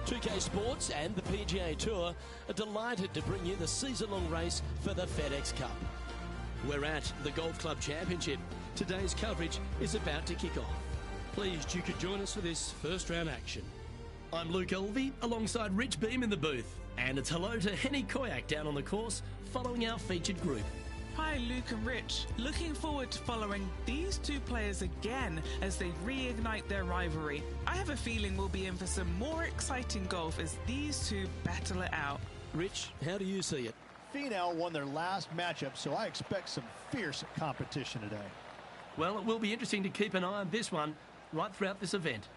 2K Sports and the PGA Tour are delighted to bring you the season-long race for the FedEx Cup. We're at the Golf Club Championship. Today's coverage is about to kick off. Pleased you could join us for this first round action. I'm Luke Elvey alongside Rich Beam in the booth. And it's hello to Henny Koyak down on the course following our featured group. Hi Luke and Rich, looking forward to following these two players again as they reignite their rivalry. I have a feeling we'll be in for some more exciting golf as these two battle it out. Rich, how do you see it? Finau won their last matchup, so I expect some fierce competition today. Well, it will be interesting to keep an eye on this one right throughout this event.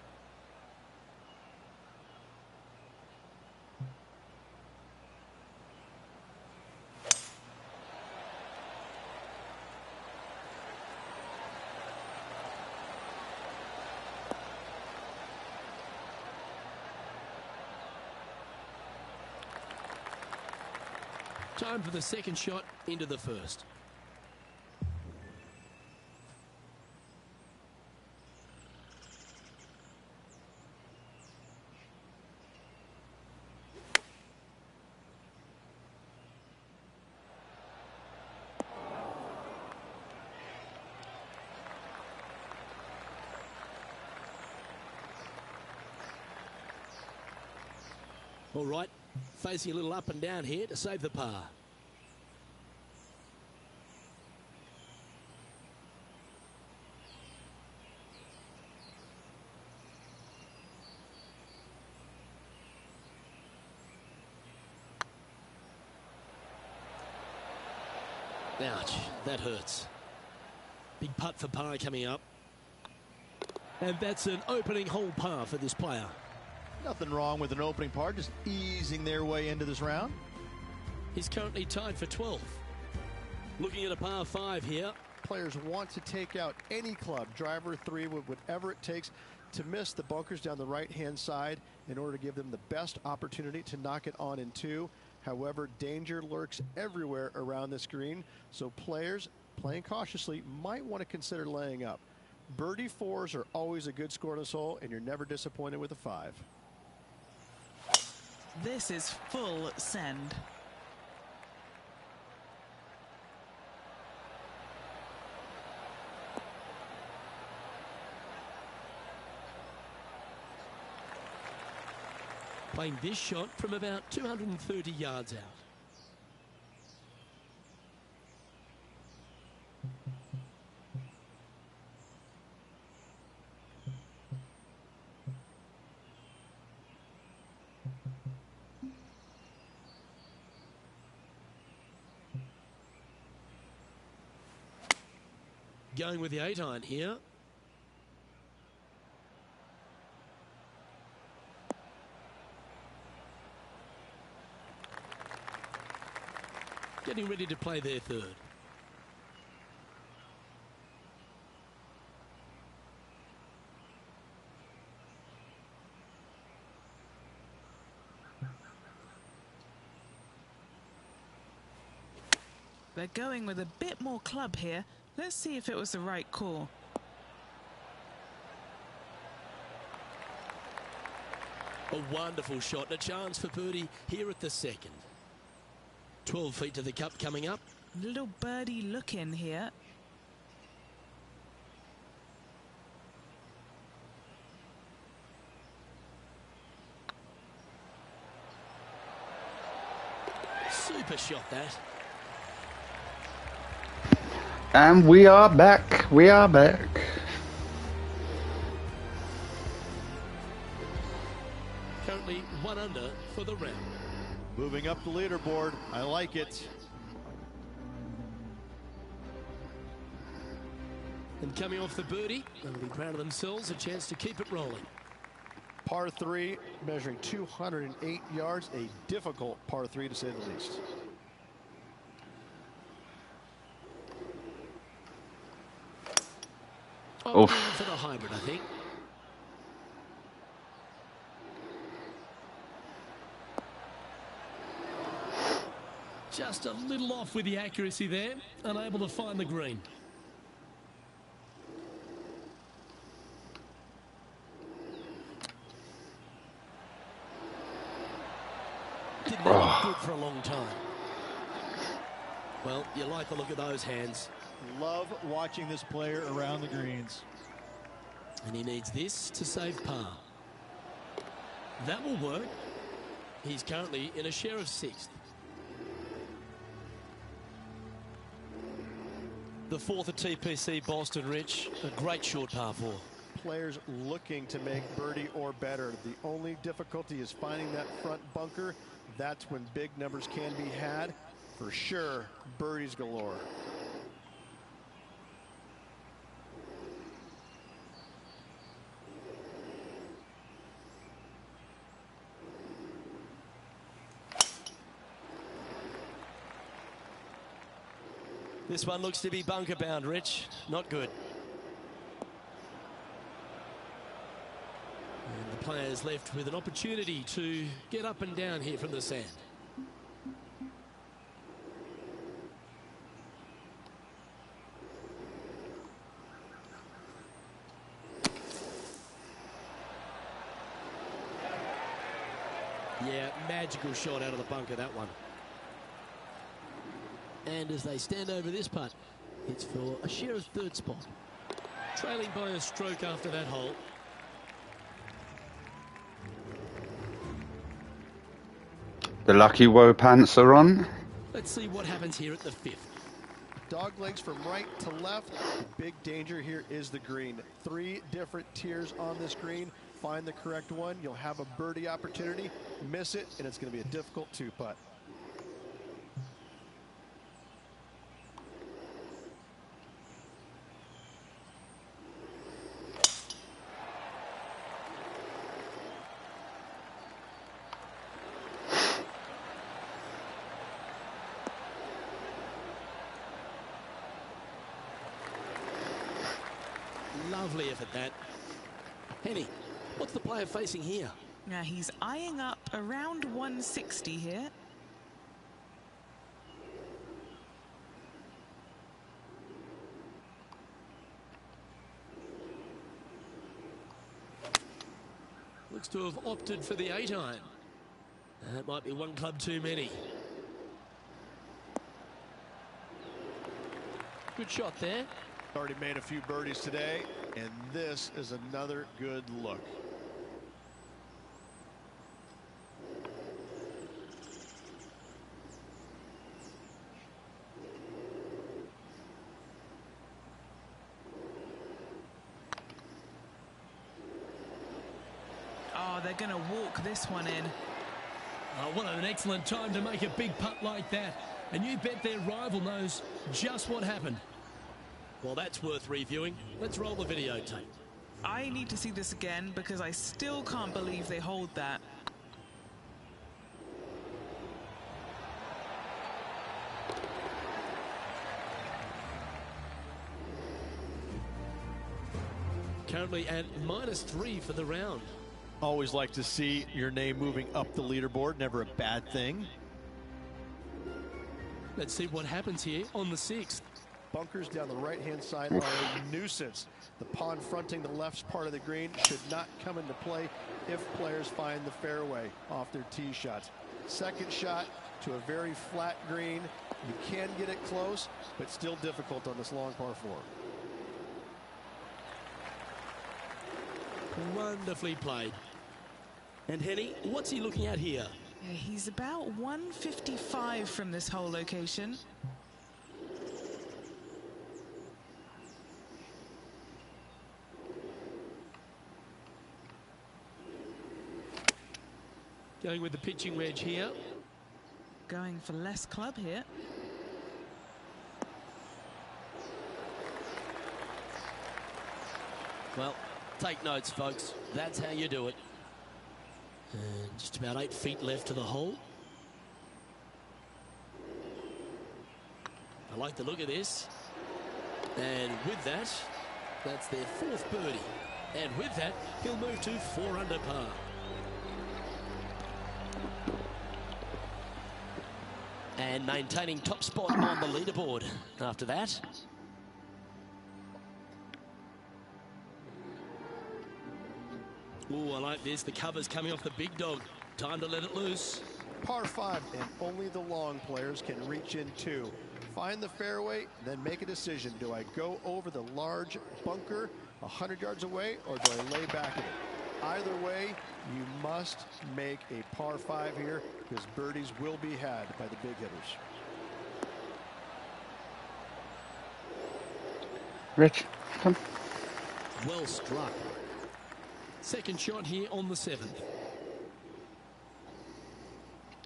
Time for the second shot into the first. All right, facing a little up and down here to save the par. Ouch, that hurts. Big putt for par coming up. And that's an opening hole par for this player. Nothing wrong with an opening par, just easing their way into this round. He's currently tied for 12th. Looking at a par 5 here. Players want to take out any club, driver, 3, whatever it takes to miss the bunkers down the right-hand side in order to give them the best opportunity to knock it on in 2. However, danger lurks everywhere around this green, so players playing cautiously might want to consider laying up. Birdie 4s are always a good score in this hole, and you're never disappointed with a 5. This is full send. Playing this shot from about 230 yards out. Going with the 8-iron here. getting ready to play their third. They're going with a bit more club here. Let's see if it was the right call. A wonderful shot and a chance for birdie here at the second. 12 feet to the cup coming up. Little birdie look in here. Super shot that. And we are back. We are back. Currently 1 under for the round. Moving up the leaderboard. I like it. And coming off the birdie, they'll be proud of themselves, a chance to keep it rolling. Par 3, measuring 208 yards. A difficult par 3 to say the least. Opting for the hybrid, I think. Just a little off with the accuracy there, unable to find the green. Didn't look good for a long time. Well, you like the look of those hands. Love watching this player around the greens. And he needs this to save par. That will work. He's currently in a share of 6th. The 4th at TPC Boston, Rich. A great short par 4. Players looking to make birdie or better. The only difficulty is finding that front bunker. That's when big numbers can be had. For sure, birdies galore. This one looks to be bunker bound, Rich. Not good. And the players left with an opportunity to get up and down here from the sand. Yeah, magical shot out of the bunker, that one. And as they stand over this putt, it's for a share of 3rd spot. Trailing by a stroke after that hole. The lucky woe pants are on. Let's see what happens here at the 5th. Dog legs from right to left. The big danger here is the green. 3 different tiers on this green. Find the correct one. You'll have a birdie opportunity. Miss it, and it's going to be a difficult 2-putt. Lovely effort, that. Henny, what's the player facing here? Now he's eyeing up around 160 here. Looks to have opted for the 8-iron. That might be one club too many. Good shot there. Already made a few birdies today, and this is another good look. Oh, they're going to walk this one in. Oh, what an excellent time to make a big putt like that. And you bet their rival knows just what happened. Well, that's worth reviewing. Let's roll the videotape. I need to see this again because I still can't believe they hold that. Currently at -3 for the round. Always like to see your name moving up the leaderboard. Never a bad thing. Let's see what happens here on the 6th. Bunkers down the right-hand side are a nuisance. The pond fronting the left part of the green should not come into play if players find the fairway off their tee shots. Second shot to a very flat green. You can get it close, but still difficult on this long par 4. Wonderfully played. And Henny, what's he looking at here? Yeah, he's about 155 from this hole location. Going with the pitching wedge here. Going for less club here. Well, take notes, folks. That's how you do it. And just about 8 feet left to the hole. I like the look of this. And with that, that's their 4th birdie. And with that, he'll move to 4 under par. And maintaining top spot on the leaderboard after that. Oh, I like this. The cover's coming off the big dog. Time to let it loose. Par 5, and only the long players can reach in 2. Find the fairway, then make a decision. Do I go over the large bunker 100 yards away, or do I lay back in it? Either way, you must make a par 5 here, because birdies will be had by the big hitters. Rich, come. Well struck. Second shot here on the 7th.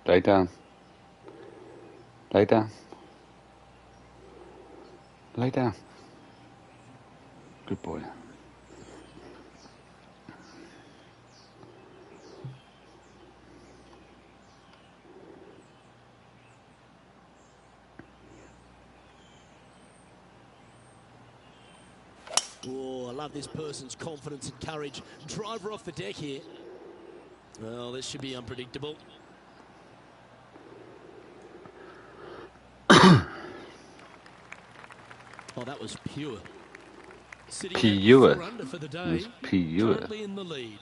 Lay down. Lay down. Lay down. Good boy. Oh, I love this person's confidence and courage. Driver off the deck here. Well, this should be unpredictable. Oh, that was pure. Sitting Pure. at 4 under for the day. Pure. Currently in the lead.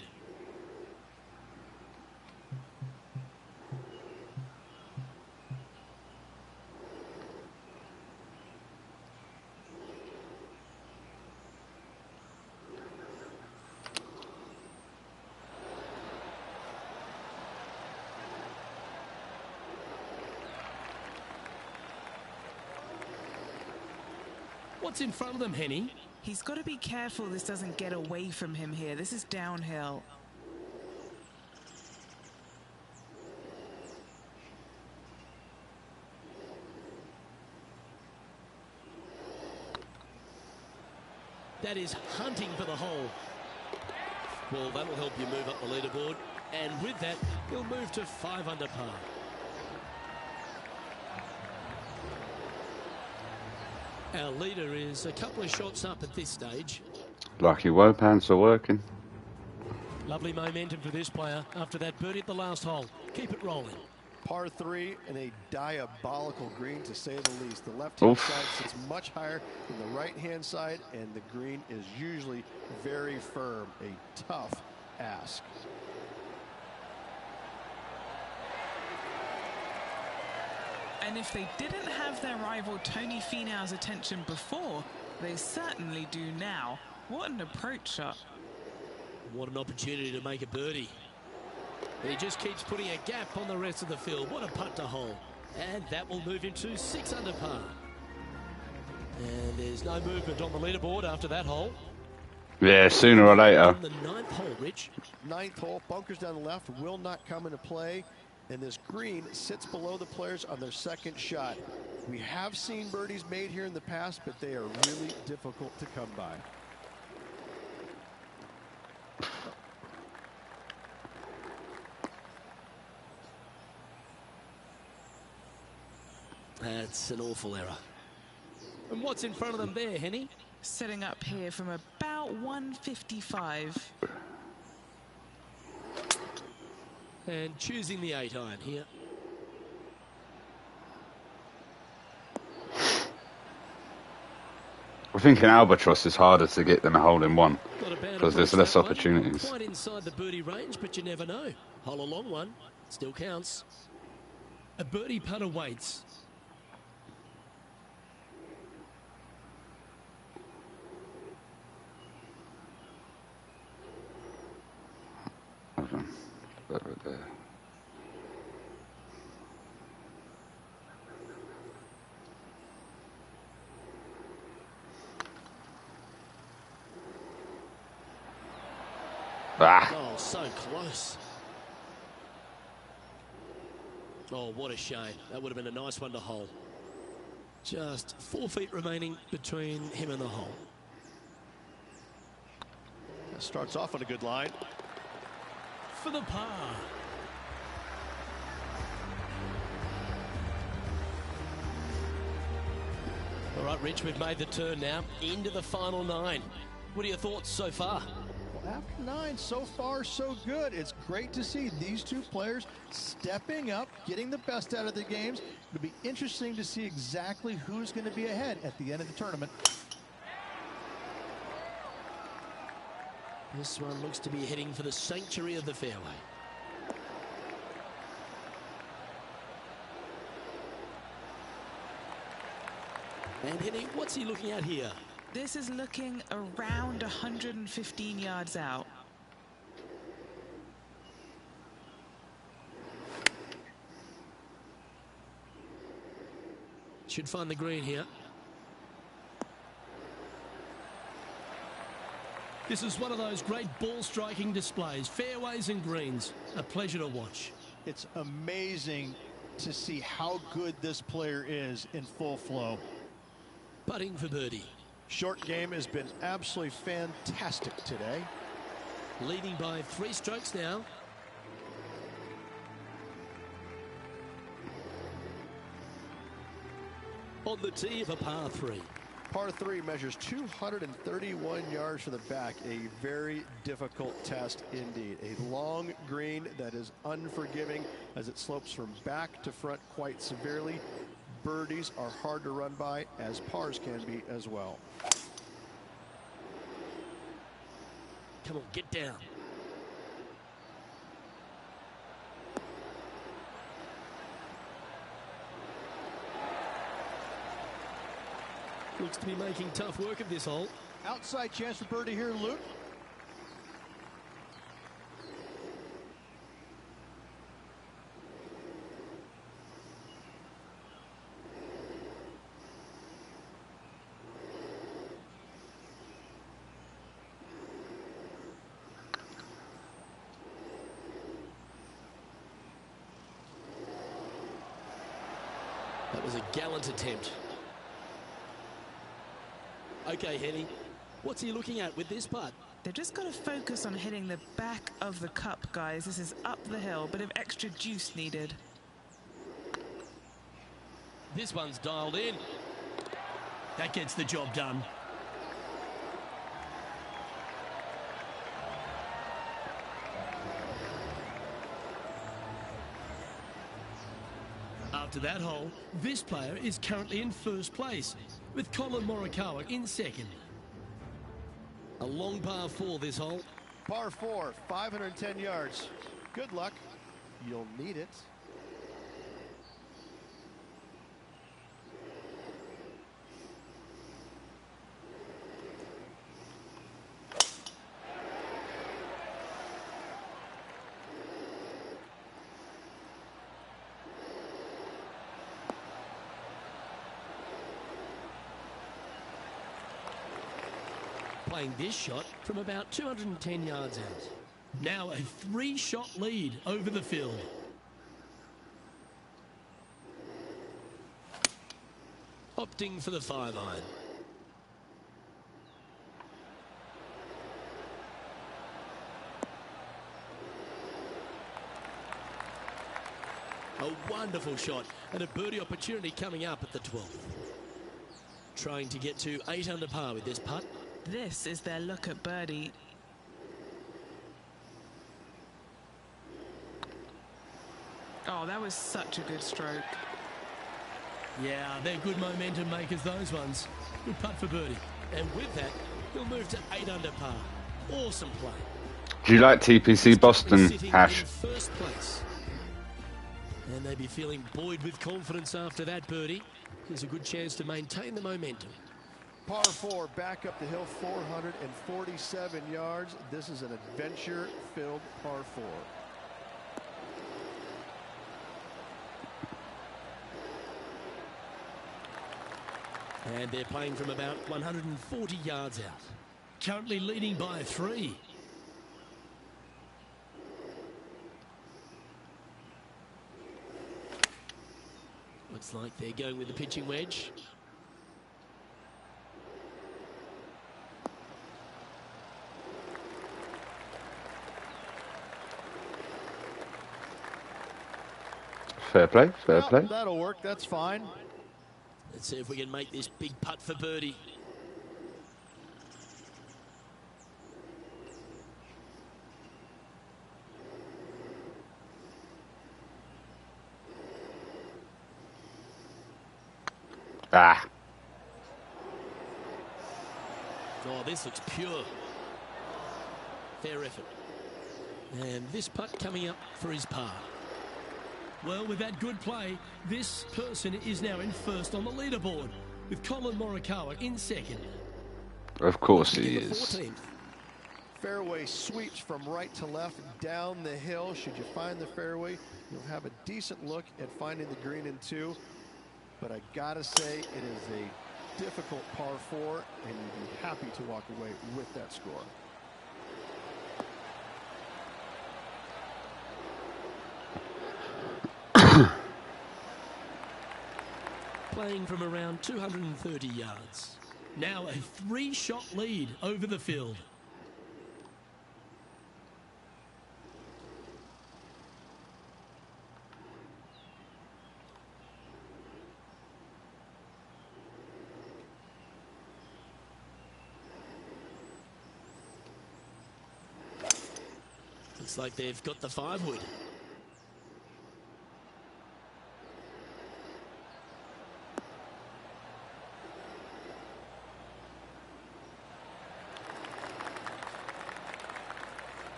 What's in front of them, Henny? He's got to be careful this doesn't get away from him here. This is downhill. That is hunting for the hole. Well, that'll help you move up the leaderboard. And with that, he'll move to 5 under par. Our leader is a couple of shots up at this stage. Lucky woe pants are working. Lovely momentum for this player after that birdie at the last hole. Keep it rolling. Par 3 and a diabolical green, to say the least. The left-hand side sits much higher than the right-hand side, and the green is usually very firm. A tough ask. And if they didn't have their rival Tony Finau's attention before, they certainly do now. What an approach shot. What an opportunity to make a birdie. He just keeps putting a gap on the rest of the field. What a putt to hole. And that will move him to 6 under par. And there's no movement on the leaderboard after that hole. Yeah, sooner or later. On the 9th hole, Rich. 9th hole, bunkers down the left will not come into play. And this green sits below the players on their second shot. We have seen birdies made here in the past, but they are really difficult to come by. That's an awful error. And what's in front of them there, Henny? Setting up here from about about 155. And choosing the 8-iron here. I think in Albatross it's harder to get than a hole-in-one because there's less That one. opportunities. Quite inside the birdie range, but you never know. Hole a long one, still counts. A birdie putt awaits. Over there. Ah. Oh, so close. Oh, what a shame. That would have been a nice one to hole. Just 4 feet remaining between him and the hole. That starts off on a good line. For the par. All right, Rich, we've made the turn now into the final 9. What are your thoughts so far? Well, after 9, so far, so good. It's great to see these two players stepping up, getting the best out of the games. It'll be interesting to see exactly who's going to be ahead at the end of the tournament. This one looks to be heading for the sanctuary of the fairway. And Henny, what's he looking at here? This is looking around 115 yards out. Should find the green here. This is one of those great ball striking displays, fairways and greens. A pleasure to watch. It's amazing to see how good this player is in full flow. Putting for birdie. Short game has been absolutely fantastic today. Leading by 3 strokes now. On the tee of a par 3. Par 3 measures 231 yards from the back. A very difficult test indeed. A long green that is unforgiving as it slopes from back to front quite severely. Birdies are hard to run by, as pars can be as well. Come on, get down. Looks to be making tough work of this hole. Outside chance for birdie here, Luke. That was a gallant attempt. Okay, Henny, what's he looking at with this putt? They've just got to focus on hitting the back of the cup, guys. This is up the hill, bit of extra juice needed. This one's dialed in. That gets the job done. After that hole, this player is currently in first place, with Colin Morikawa in second. A long par 4 this hole. Par 4, 510 yards. Good luck. You'll need it. Playing this shot from about 210 yards out. Now a 3-shot lead over the field. Opting for the 5-iron. A wonderful shot and a birdie opportunity coming up at the 12th. Trying to get to 8 under par with this putt. This is their look at birdie. Oh, that was such a good stroke. Yeah, they're good momentum makers, those ones. Good putt for birdie. And with that, he'll move to 8 under par. Awesome play. Do you like TPC Boston, Ash? First place. And they'd be feeling buoyed with confidence after that birdie. Here's a good chance to maintain the momentum. Par 4, back up the hill, 447 yards. This is an adventure-filled par 4. And they're playing from about 140 yards out. Currently leading by 3. Looks like they're going with the pitching wedge. Fair play, fair play. That'll work, that's fine. Let's see if we can make this big putt for birdie. Ah. Oh, this looks pure. Fair effort. And this putt coming up for his par. Well, with that good play, this person is now in first on the leaderboard, with Colin Morikawa in second. Of course he In the is. 14th. Fairway sweeps from right to left down the hill. Should you find the fairway, you'll have a decent look at finding the green in 2. But I gotta say, it is a difficult par 4, and you'd be happy to walk away with that score. Playing from around 230 yards. Now a 3-shot lead over the field. Looks like they've got the 5-wood.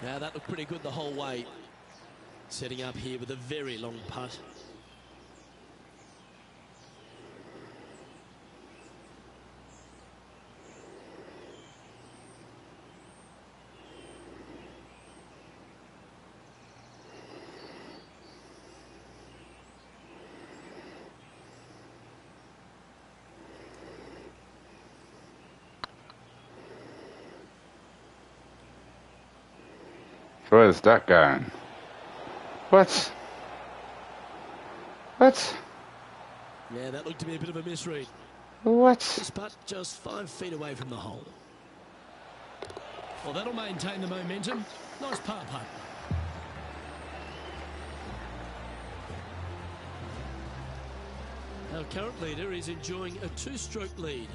Now that looked pretty good the whole way. Setting up here with a very long putt. Where's that going? What? What? Yeah, that looked to be a bit of a misread. What? This putt just 5 feet away from the hole. Well, that'll maintain the momentum. Nice par putt. Our current leader is enjoying a 2-stroke lead.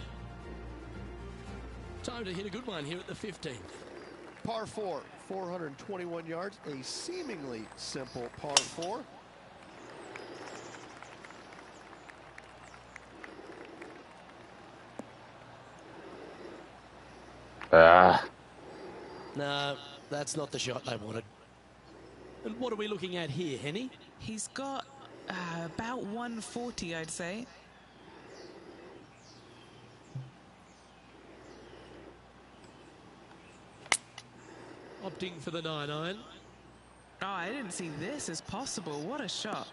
Time to hit a good one here at the 15th. Par 4, 421 yards, a seemingly simple par 4. No, that's not the shot they wanted. And what are we looking at here, Henny? He's got about 140, I'd say. Opting for the 9-iron. Oh, I didn't see this as possible. What a shot.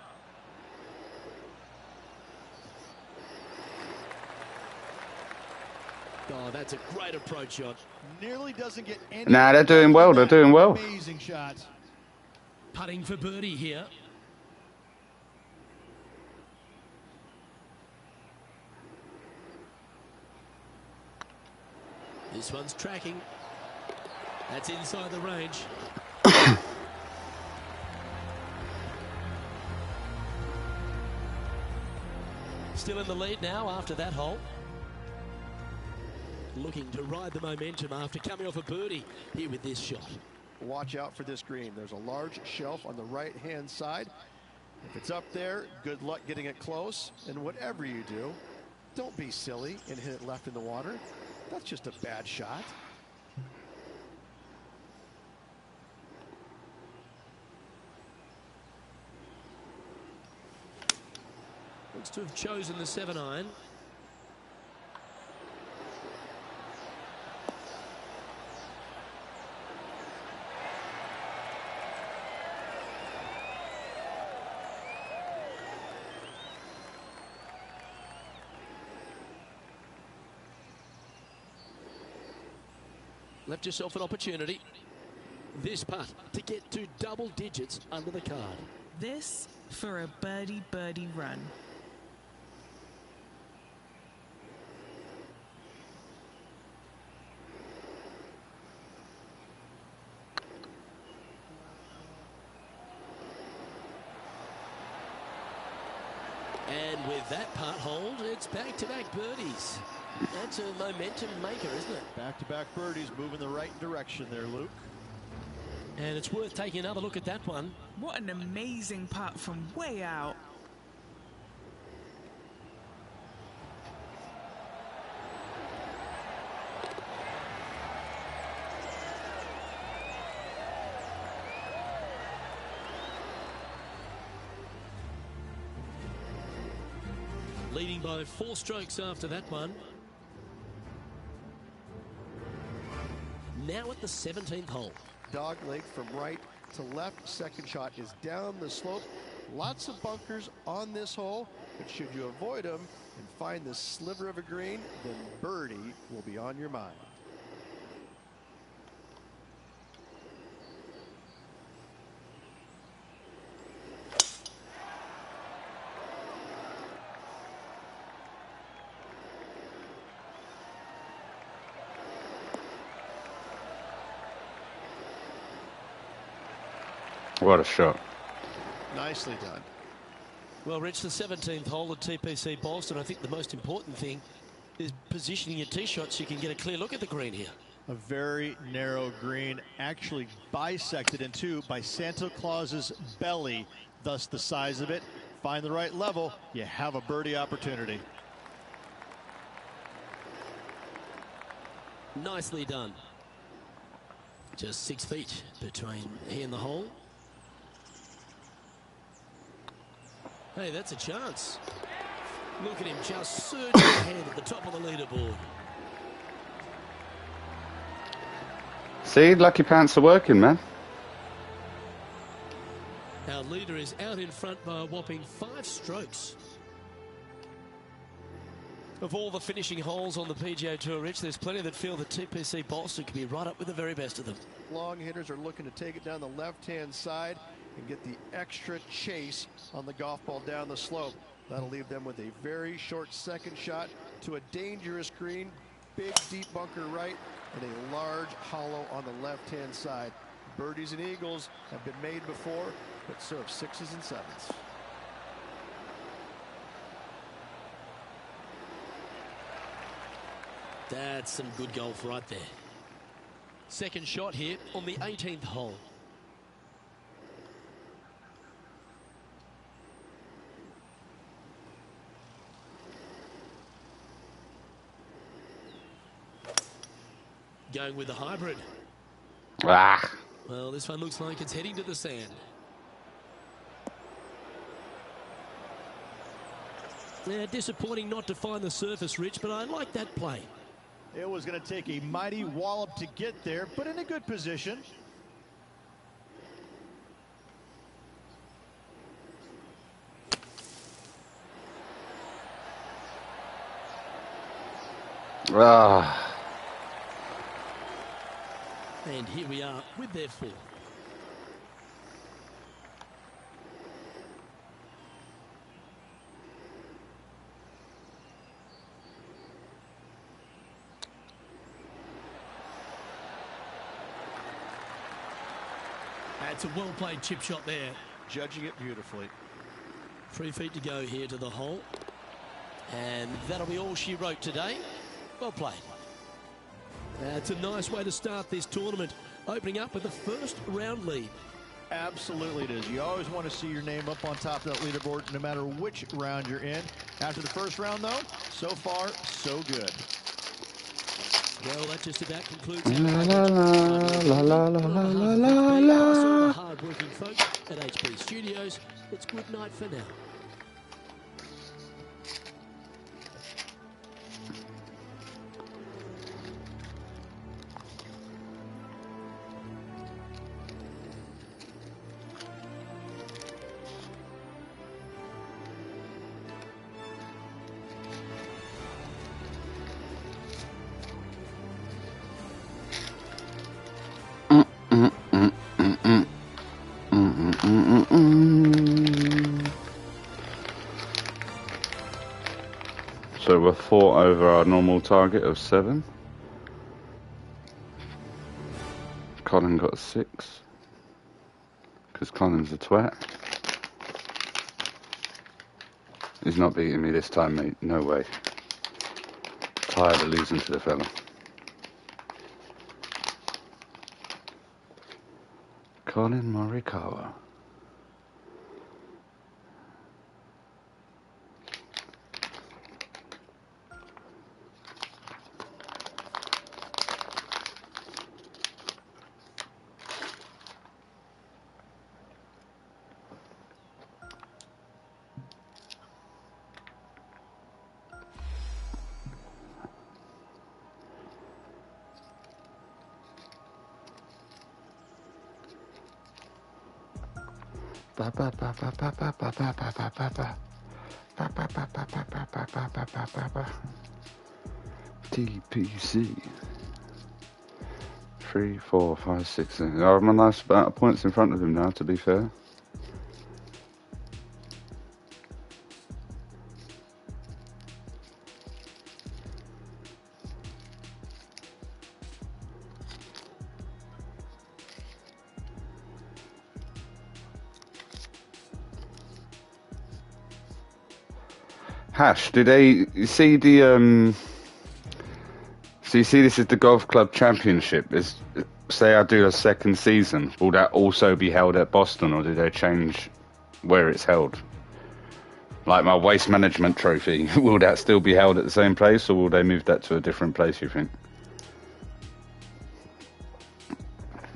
Oh, that's a great approach shot. Nearly doesn't get any. Nah, they're doing well. They're doing well. Amazing shot. Putting for birdie here. This one's tracking. That's inside the range. Still in the lead now after that hole. looking to ride the momentum after coming off a birdie here with this shot. Watch out for this green. There's a large shelf on the right-hand side. If it's up there, good luck getting it close. And whatever you do, don't be silly and hit it left in the water. That's just a bad shot. Looks to have chosen the 7-iron. Left yourself an opportunity. This putt to get to double digits under the card. This for a birdie run. And with that putt hold, it's back-to-back birdies. That's a momentum maker, isn't it? Back-to-back birdies, moving the right direction there, Luke. And it's worth taking another look at that one. What an amazing putt from way out. Leading by 4 strokes after that one. Now at the 17th hole. Dog leg from right to left. Second shot is down the slope. Lots of bunkers on this hole, but should you avoid them and find this sliver of a green, then birdie will be on your mind. What a shot. Nicely done. Well, Rich, the 17th hole at TPC Boston, I think the most important thing is positioning your tee shot so you can get a clear look at the green here. A very narrow green, actually bisected in two by Santa Claus's belly, thus the size of it. Find the right level, you have a birdie opportunity. Nicely done. Just 6 feet between he and the hole. Hey, that's a chance. Look at him just surging ahead at the top of the leaderboard. See, lucky pants are working, man. Our leader is out in front by a whopping 5 strokes. Of all the finishing holes on the PGA Tour, Rich, there's plenty that feel that TPC Boston could be right up with the very best of them. Long hitters are looking to take it down the left-hand side and get the extra chase on the golf ball down the slope. That'll leave them with a very short second shot to a dangerous green, big deep bunker right, and a large hollow on the left-hand side. Birdies and eagles have been made before, but so have 6s and 7s. That's some good golf right there. Second shot here on the 18th hole. Going with the hybrid. Ah. Well, this one looks like it's heading to the sand. Yeah, disappointing not to find the surface, Rich, but I like that play. It was going to take a mighty wallop to get there, but in a good position. Ah. And here we are with their 4th. That's a well-played chip shot there. Judging it beautifully. 3 feet to go here to the hole. And that'll be all she wrote today. Well played. It's a nice way to start this tournament, opening up with the first round lead. Absolutely it is. You always want to see your name up on top of that leaderboard, no matter which round you're in. After the first round, though, so far, so good. Well, that just about concludes our coverage. All the hard-working folk at HB Studios. It's good night for now. So we're 4 over our normal target of 7. Colin got 6. Because Colin's a twat. He's not beating me this time, mate. No way. Tired of losing to the fella. Colin Morikawa. TPC 3, 4, 5, 6. I'm a nice amount of points in front of him now, to be fair. Hash, did they see the so you see this is the golf club championship, is say I do a second season, will that also be held at Boston, or do they change where it's held? Like my waste management trophy, will that still be held at the same place, or will they move that to a different place, you think?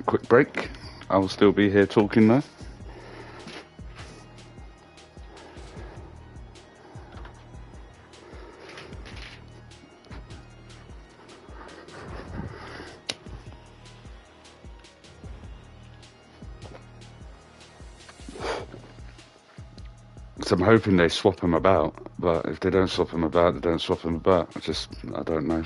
Quick break, I will still be here talking though. So I'm hoping they swap them about, but if they don't swap them about, they don't swap them about. I don't know.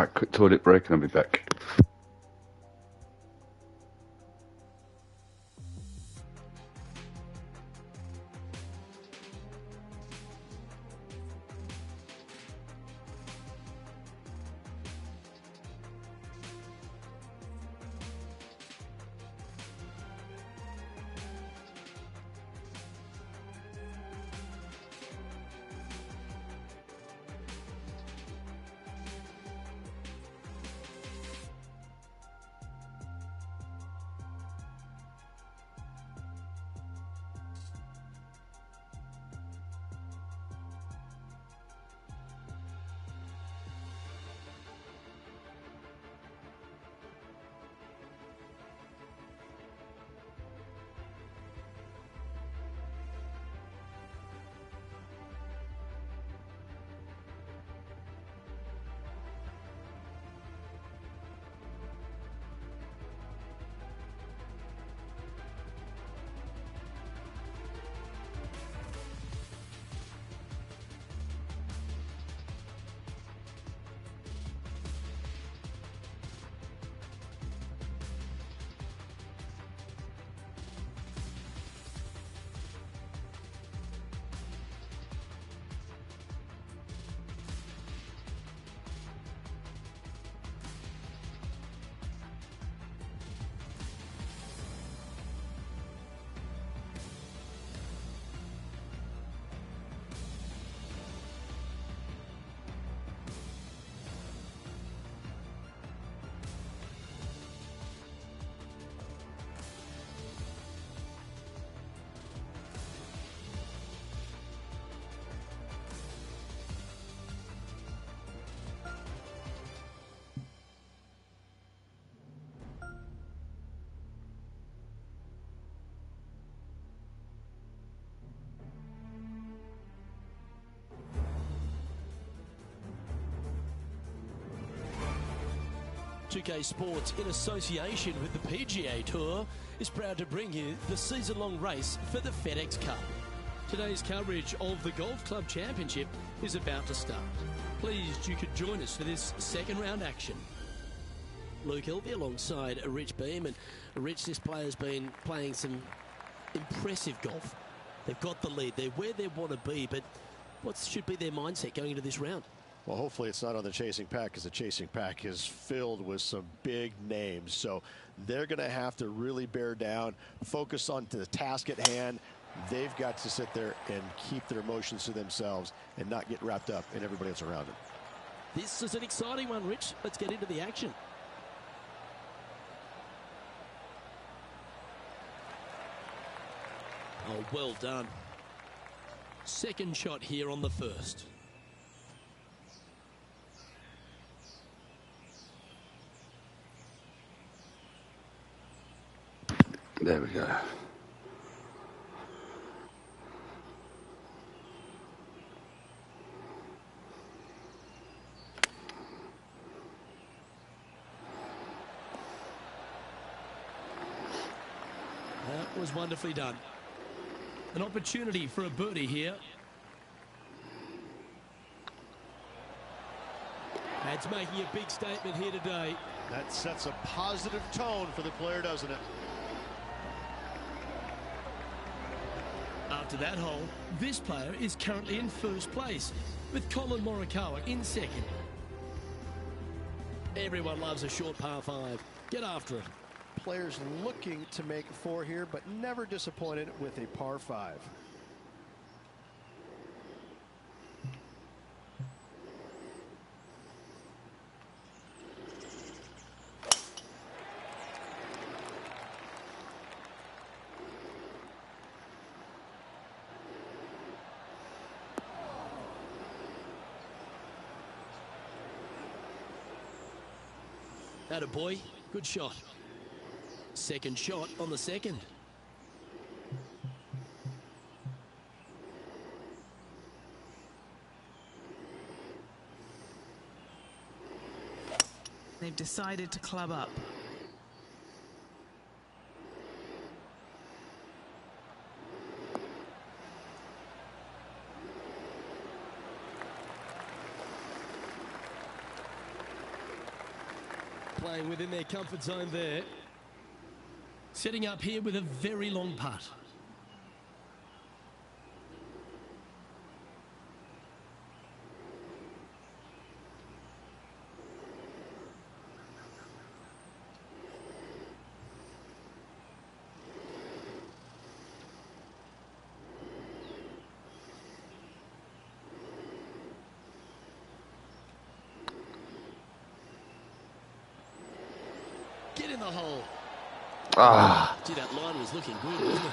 Alright, quick toilet break and I'll be back. .2K Sports, in association with the PGA Tour, is proud to bring you the season-long race for the FedEx Cup. Today's coverage of the Golf Club Championship is about to start. Pleased you could join us for this second round action. Luke Hilvey alongside Rich Beam, and Rich, this player's been playing some impressive golf. They've got the lead, they're where they want to be, but what should be their mindset going into this round? Well, hopefully it's not on the chasing pack, because the chasing pack is filled with some big names. So they're going to have to really bear down, focus on the task at hand. They've got to sit there and keep their emotions to themselves and not get wrapped up in everybody else around them. This is an exciting one, Rich. Let's get into the action. Oh, well done. Second shot here on the first. There we go. That was wonderfully done. An opportunity for a birdie here. That's making a big statement here today. That sets a positive tone for the player, doesn't it? After that hole, this player is currently in first place, with Colin Morikawa in second. Everyone loves a short par 5. Get after it. Players looking to make 4 here, but never disappointed with a par 5. Atta boy, good shot. Second shot on the second. They've decided to club up. playing within their comfort zone there. Setting up here with a very long putt. Get in the hole. Ah. Gee, that line was looking good, wasn't it?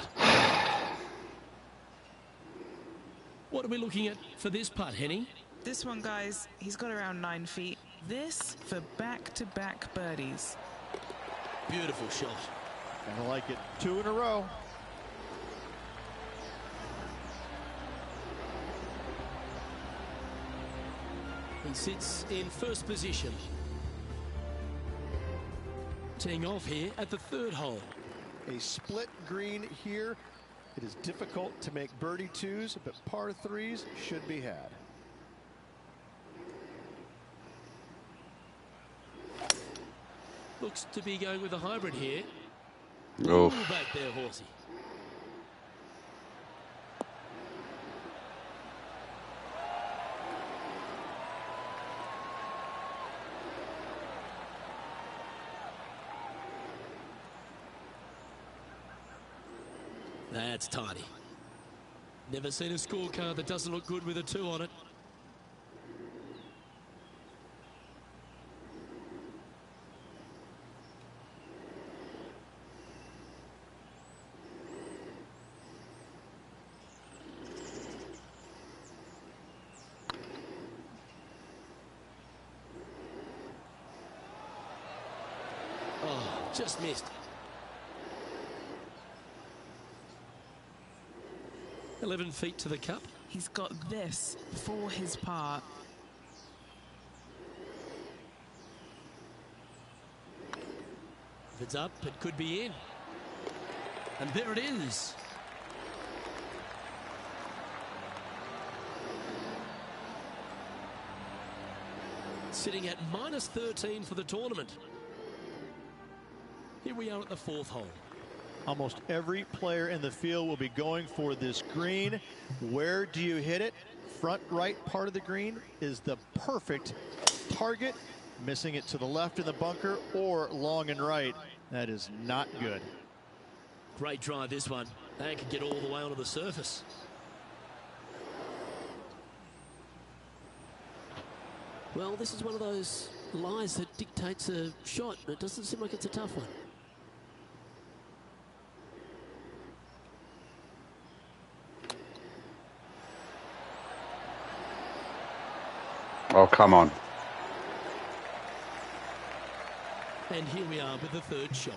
What are we looking at for this putt, Henny? This one, guys, he's got around 9 feet. This for back-to-back birdies. Beautiful shot. I like it. 2 in a row. He sits in first position. Teeing off here at the 3rd hole. A split green here. It is difficult to make birdie 2s, but par 3s should be had. Looks to be going with a hybrid here. Oof. Ooh, back there, horsey. That's tidy. Never seen a scorecard that doesn't look good with a 2 on it. Oh, just missed. 11 feet to the cup. He's got this for his par. If it's up, it could be in. And there it is. Sitting at -13 for the tournament. Here we are at the 4th hole. Almost every player in the field will be going for this green. Where do you hit it? Front right part of the green is the perfect target. Missing it to the left in the bunker or long and right. That is not good. Great drive, this one. They could get all the way onto the surface. Well, this is one of those lies that dictates a shot. It doesn't seem like it's a tough one. Oh, come on. And here we are with the 3rd shot.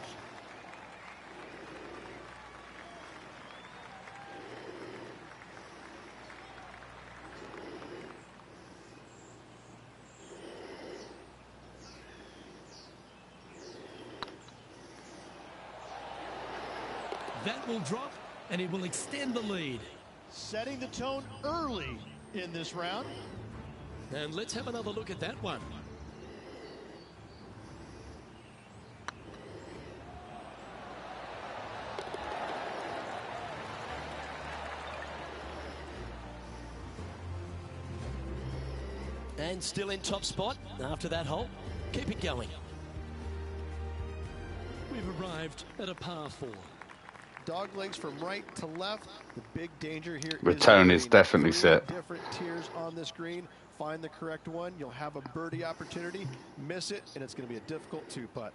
That will drop, and it will extend the lead. Setting the tone early in this round. And let's have another look at that one. And still in top spot after that hole. Keep it going. We've arrived at a par 4. Dog legs from right to left. The big danger here The is tone is green. definitely 3 set. different tiers on this green. Find the correct one. You'll have a birdie opportunity. Miss it, and it's going to be a difficult 2-putt.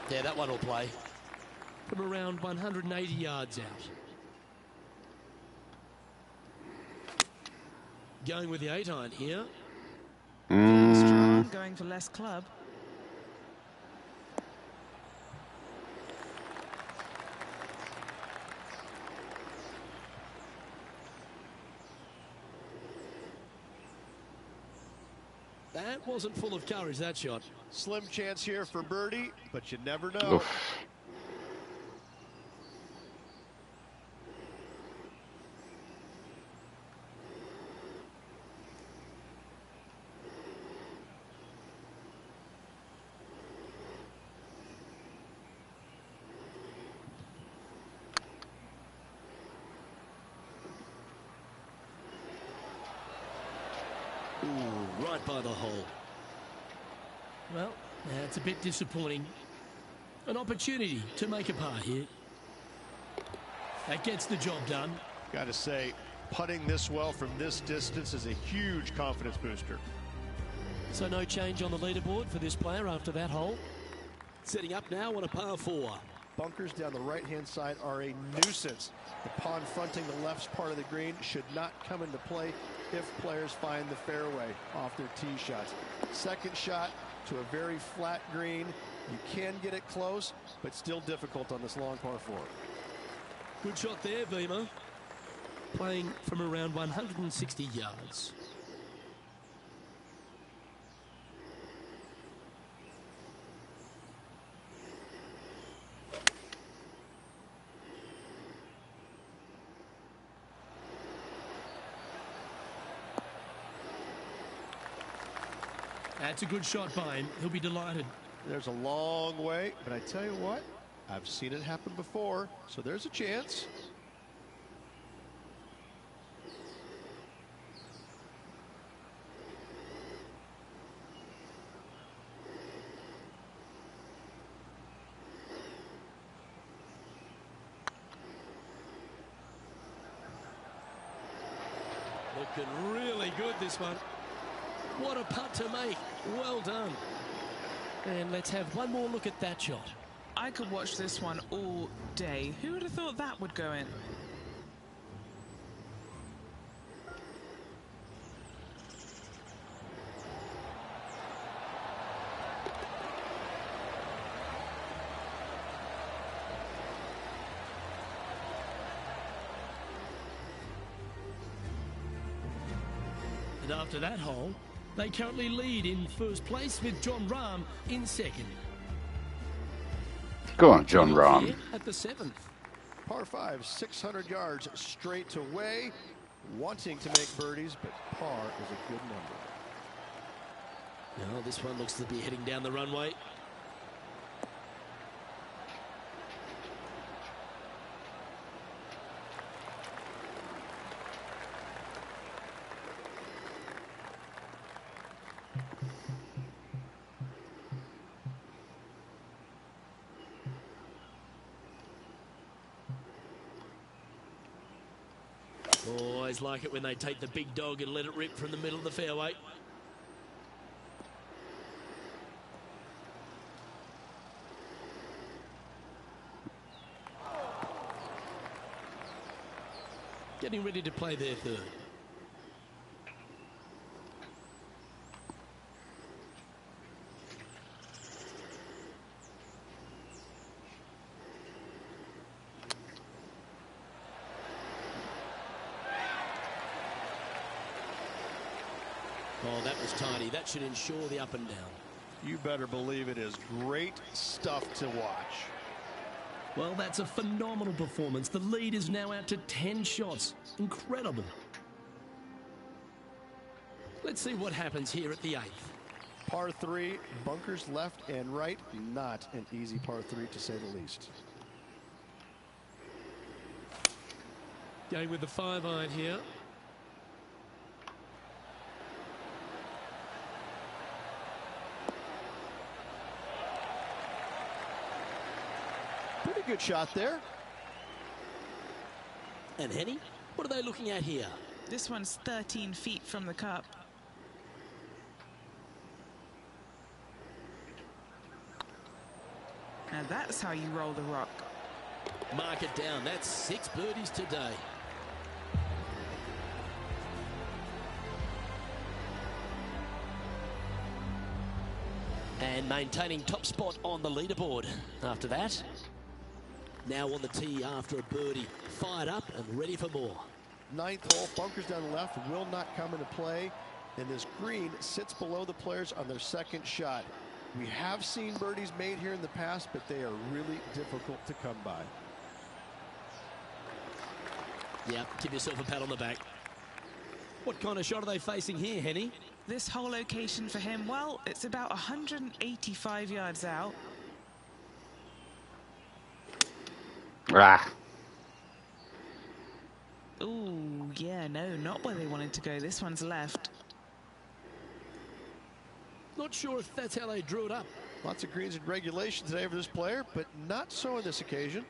Yeah, that one will play. From around 180 yards out. Going with the 8-iron here. Strong, going for less club. That wasn't full of courage, that shot. Slim chance here for birdie, but you never know. Oof. Ooh, right by the hole. Well, that's a bit disappointing. An opportunity to make a par here. That gets the job done. Got to say, putting this well from this distance is a huge confidence booster. So no change on the leaderboard for this player after that hole. Setting up now on a par 4. Bunkers down the right-hand side are a nuisance. The pond fronting the left part of the green should not come into play if players find the fairway off their tee shots. Second shot to a very flat green. You can get it close, but still difficult on this long par 4. Good shot there, Vima. Playing from around 160 yards. That's a good shot by him. He'll be delighted. There's a long way, but I tell you what, I've seen it happen before, so there's a chance. Looking really good, this one. What a putt to make. Well done. And let's have one more look at that shot. I could watch this one all day. Who would have thought that would go in? And after that hole, they currently lead in first place with John Rahm in second. Go on, John Rahm. At the 7th. Par 5, 600 yards straight away. Wanting to make birdies, but par is a good number. Now this one looks to be heading down the runway. Always like it when they take the big dog and let it rip from the middle of the fairway. Getting ready to play their third. Oh, that was tidy. That should ensure the up and down. You better believe it is great stuff to watch. Well, that's a phenomenal performance. The lead is now out to 10 shots. Incredible. Let's see what happens here at the 8th. Par 3, bunkers left and right. Not an easy par 3 to say the least. Going with the 5-iron here. Pretty good shot there. And Henny, what are they looking at here? This one's 13 feet from the cup. Now that's how you roll the rock. Mark it down. That's 6 birdies today. And maintaining top spot on the leaderboard. After that, now on the tee after a birdie. Fired up and ready for more. 9th hole, bunkers down the left will not come into play and this green sits below the players on their second shot. We have seen birdies made here in the past, but they are really difficult to come by. Yeah, give yourself a pat on the back. What kind of shot are they facing here, Henny? This whole location for him, well, it's about 185 yards out. Ah. Ooh, yeah, no, not where they wanted to go. This one's left. Not sure if that's how they drew it up. Lots of greens in regulation today for this player, but not so on this occasion.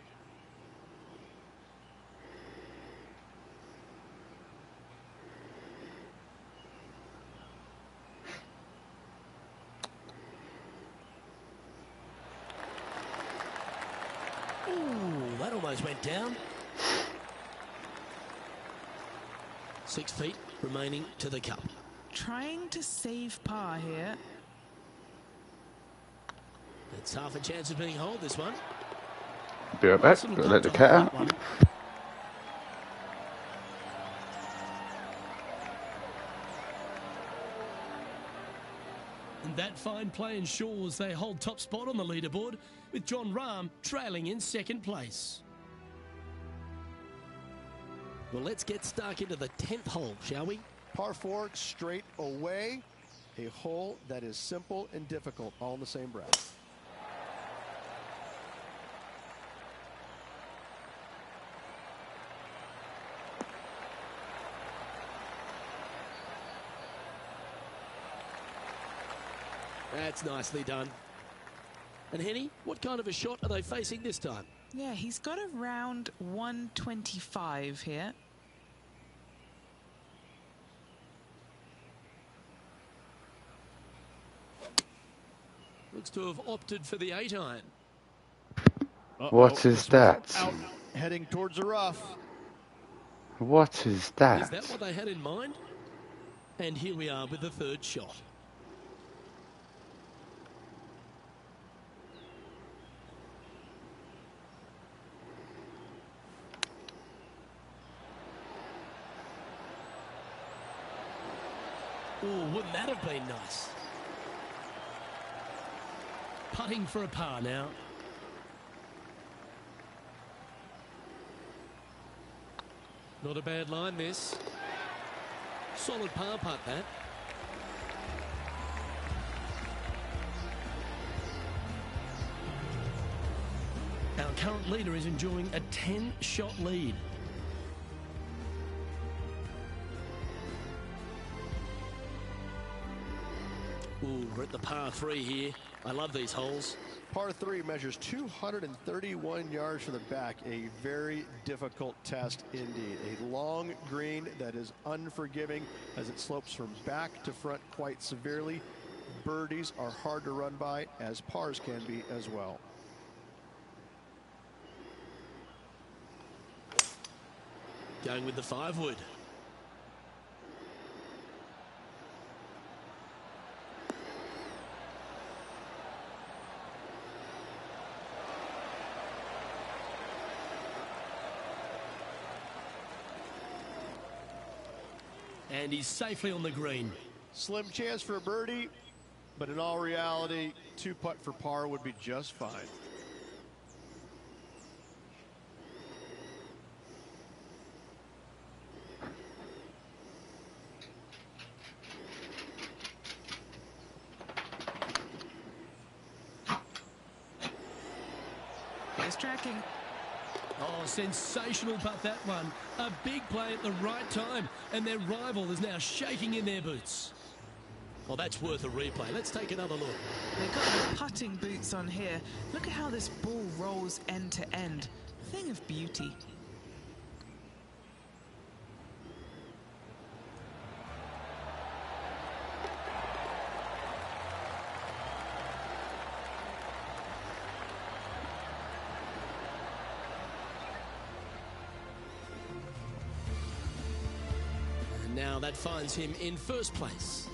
Ooh, that almost went down. 6 feet remaining to the cup. Trying to save par here. It's half a chance of being holed, this one. Be right back. Gotta let the cat out. And that fine play ensures they hold top spot on the leaderboard, with John Rahm trailing in second place. Well, let's get stuck into the 10th hole, shall we? Par 4 straight away. A hole that is simple and difficult all in the same breath. That's nicely done. And Henny, what kind of a shot are they facing this time? Yeah, he's got around 125 here. Looks to have opted for the 8-iron. What is that? Out, heading towards the rough. What is that? Is that what they had in mind? And here we are with the 3rd shot. Ooh, wouldn't that have been nice? Putting for a par now. Not a bad line, this. Solid par putt, that. Our current leader is enjoying a 10-shot lead. Ooh, we're at the par 3 here. I love these holes. Par 3 measures 231 yards from the back. A very difficult test indeed. A long green that is unforgiving as it slopes from back to front quite severely. Birdies are hard to run by, as pars can be as well. Going with the 5-wood. And he's safely on the green. Slim chance for a birdie, but in all reality, 2-putt for par would be just fine. He's tracking. Oh, sensational putt, that one. A big play at the right time, and their rival is now shaking in their boots. Well, that's worth a replay. Let's take another look. They've got their putting boots on here. Look at how this ball rolls end to end. Thing of beauty. Now that finds him in first place.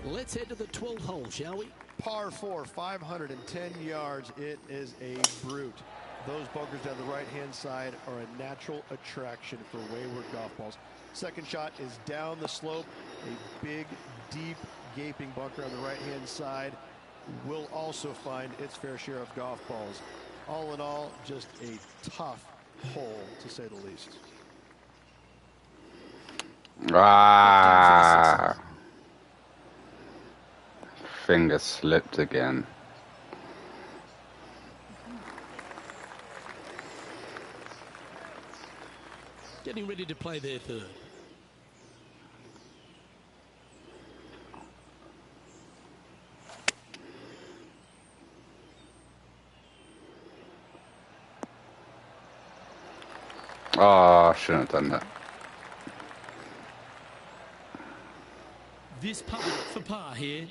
Let's head to the 12th hole, shall we? Par 4, 510 yards. It is a brute. those bunkers down the right-hand side are a natural attraction for wayward golf balls. Second shot is down the slope. A big, deep, gaping bunker on the right-hand side will also find its fair share of golf balls. All in all, just a tough hole, to say the least. Ah, finger slipped again. Getting ready to play their third. Oh, I shouldn't have done that. This putt for par here.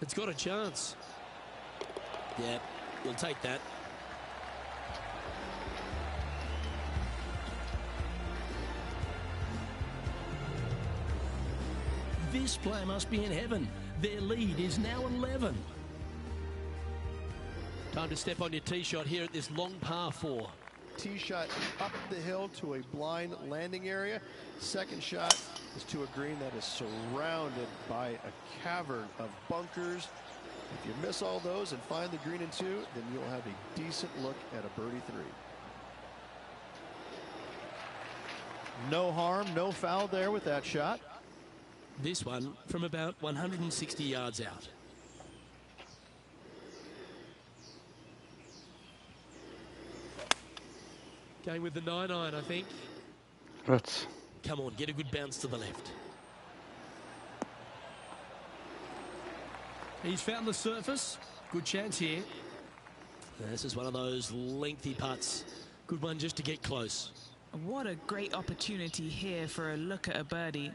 It's got a chance. Yeah, you'll take that. This player must be in heaven. Their lead is now 11. Time to step on your tee shot here at this long par 4. Tee shot up the hill to a blind landing area. Second shot is to a green that is surrounded by a cavern of bunkers. If you miss all those and find the green in 2, then you'll have a decent look at a birdie 3. No harm, no foul there with that shot. This one from about 160 yards out. Going with the 9-iron, I think. But Come on, get a good bounce to the left. He's found the surface. Good chance here. This is one of those lengthy putts. Good one just to get close. What a great opportunity here for a look at a birdie.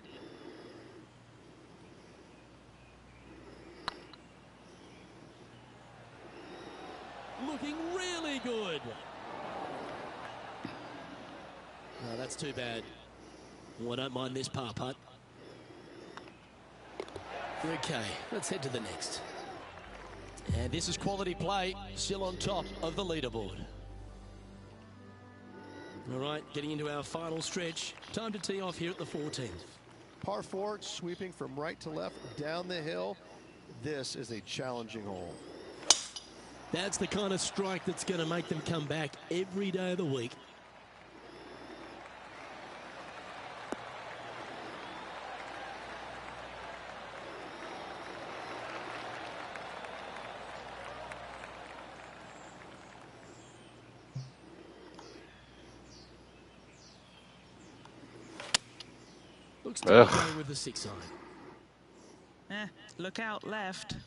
Looking really good. No, that's too bad. Oh, I don't mind this par putt. Okay, let's head to the next. And this is quality play, still on top of the leaderboard. All right, getting into our final stretch. Time to tee off here at the 14th. Par 4, sweeping from right to left down the hill. This is a challenging hole. That's the kind of strike that's going to make them come back every day of the week. Looks to be going with the 6-iron. Look out left.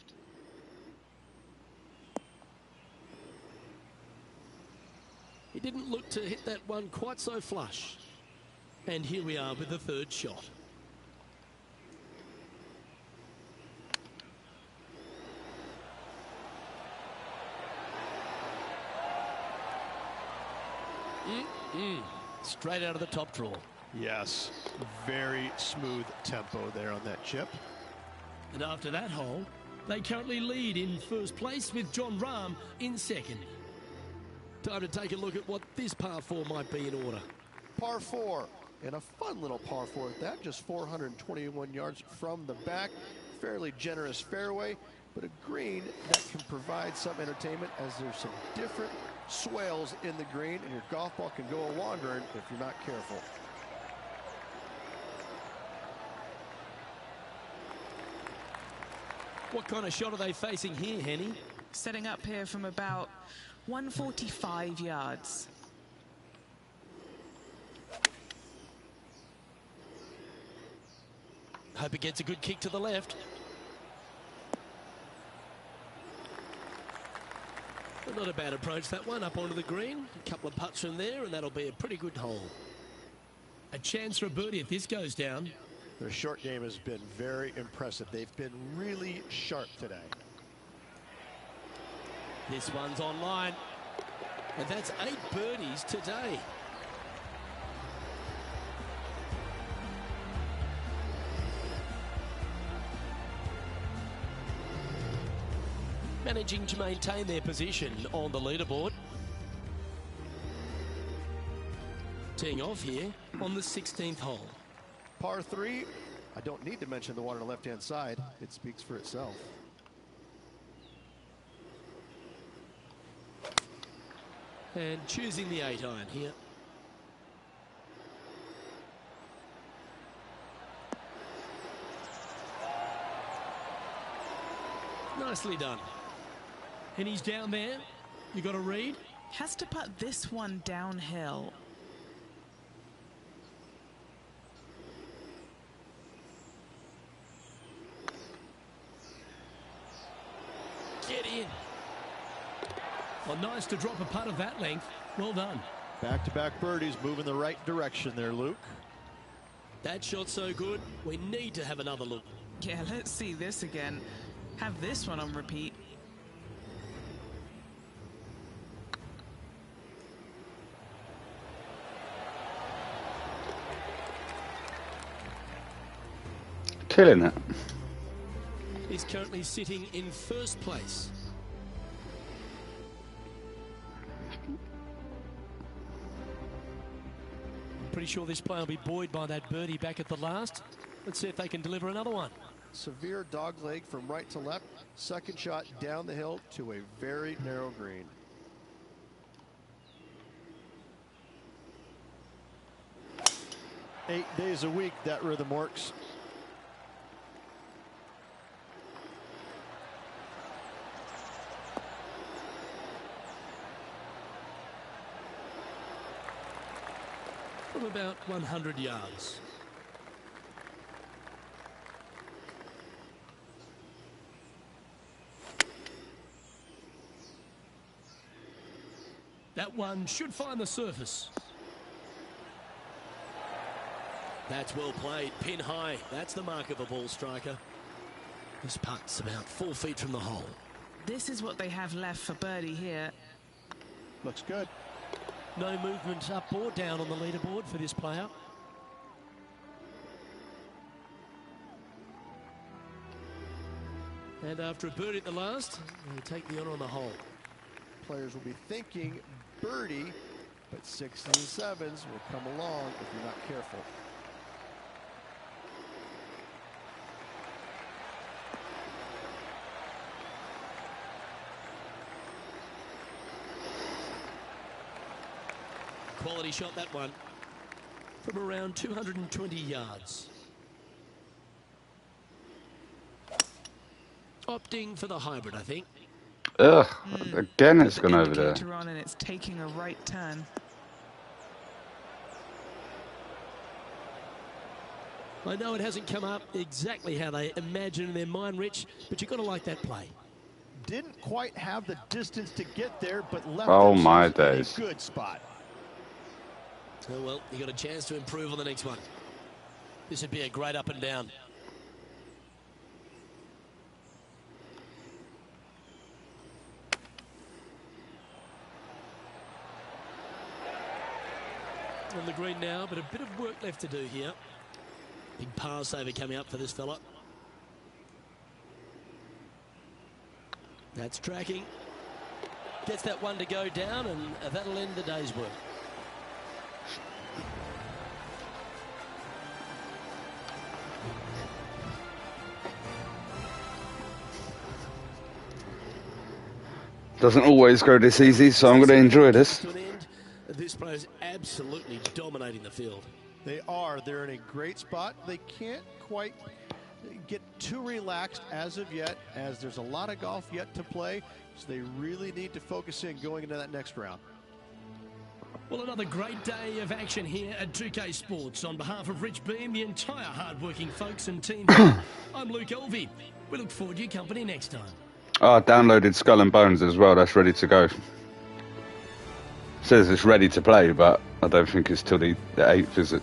He didn't look to hit that one quite so flush. And here we are with the third shot. Straight out of the top draw. Yes, very smooth tempo there on that chip. And after that hole, they currently lead in first place with John Rahm in second. Time to take a look at what this par 4 might be in order. Par 4, and a fun little par 4 at that, just 421 yards from the back. Fairly generous fairway, but a green that can provide some entertainment as there's some different swales in the green, and your golf ball can go a-wandering if you're not careful. What kind of shot are they facing here, Henny? Setting up here from about 145 yards. Hope it gets a good kick to the left. But not a bad approach, that one, up onto the green. A couple of putts from there, and that'll be a pretty good hole. A chance for a birdie if this goes down. Their short game has been very impressive. They've been really sharp today. This one's online. And that's 8 birdies today. managing to maintain their position on the leaderboard. Teeing off here on the 16th hole. Par 3, I don't need to mention the one on the left-hand side. It speaks for itself. And choosing the 8-iron here. Nicely done. And he's down there. You got to read. Has to put this one downhill. Get in. Well, nice to drop a putt of that length. Well done. Back-to-back birdies, moving the right direction there, Luke. That shot's so good, we need to have another look. Yeah, let's see this again. Have this one on repeat. Killing it. He's currently sitting in first place. Pretty sure this player will be buoyed by that birdie back at the last. Let's see if they can deliver another one. Severe dog leg from right to left. Second shot down the hill to a very narrow green. Eight days a week, that rhythm works. From about 100 yards. That one should find the surface. That's well played, pin high. That's the mark of a ball striker. This putt's about 4 feet from the hole. This is what they have left for birdie here. Looks good. No movement up or down on the leaderboard for this player. And after a birdie at the last, he'll take the honour on the hole. Players will be thinking birdie, but 6s and 7s will come along if you're not careful. Quality shot, that one, from around 220 yards. Opting for the hybrid, I think. Ugh, again it's gone over there. Indicator on and it's taking a right turn. I know it hasn't come up exactly how they imagine in their mind, Rich, but you've got to like that play. Didn't quite have the distance to get there, but left Oh my themselves in days. a good spot. Oh, well, you got a chance to improve on the next one. This would be a great up and down. On the green now, but a bit of work left to do here. Big par saver coming up for this fella. That's tracking. Gets that one to go down, and that'll end the day's work. Doesn't always go this easy, so I'm going to enjoy this. This player's absolutely dominating the field. They are. They're in a great spot. They can't quite get too relaxed as of yet, as there's a lot of golf yet to play, so they really need to focus in going into that next round. Well, another great day of action here at 2K Sports. On behalf of Rich Beam, the entire hard-working folks and team here, I'm Luke Elvey. We look forward to your company next time. Oh, I downloaded Skull and Bones as well. That's ready to go. Says it's ready to play, but I don't think it's till the 8th, is it?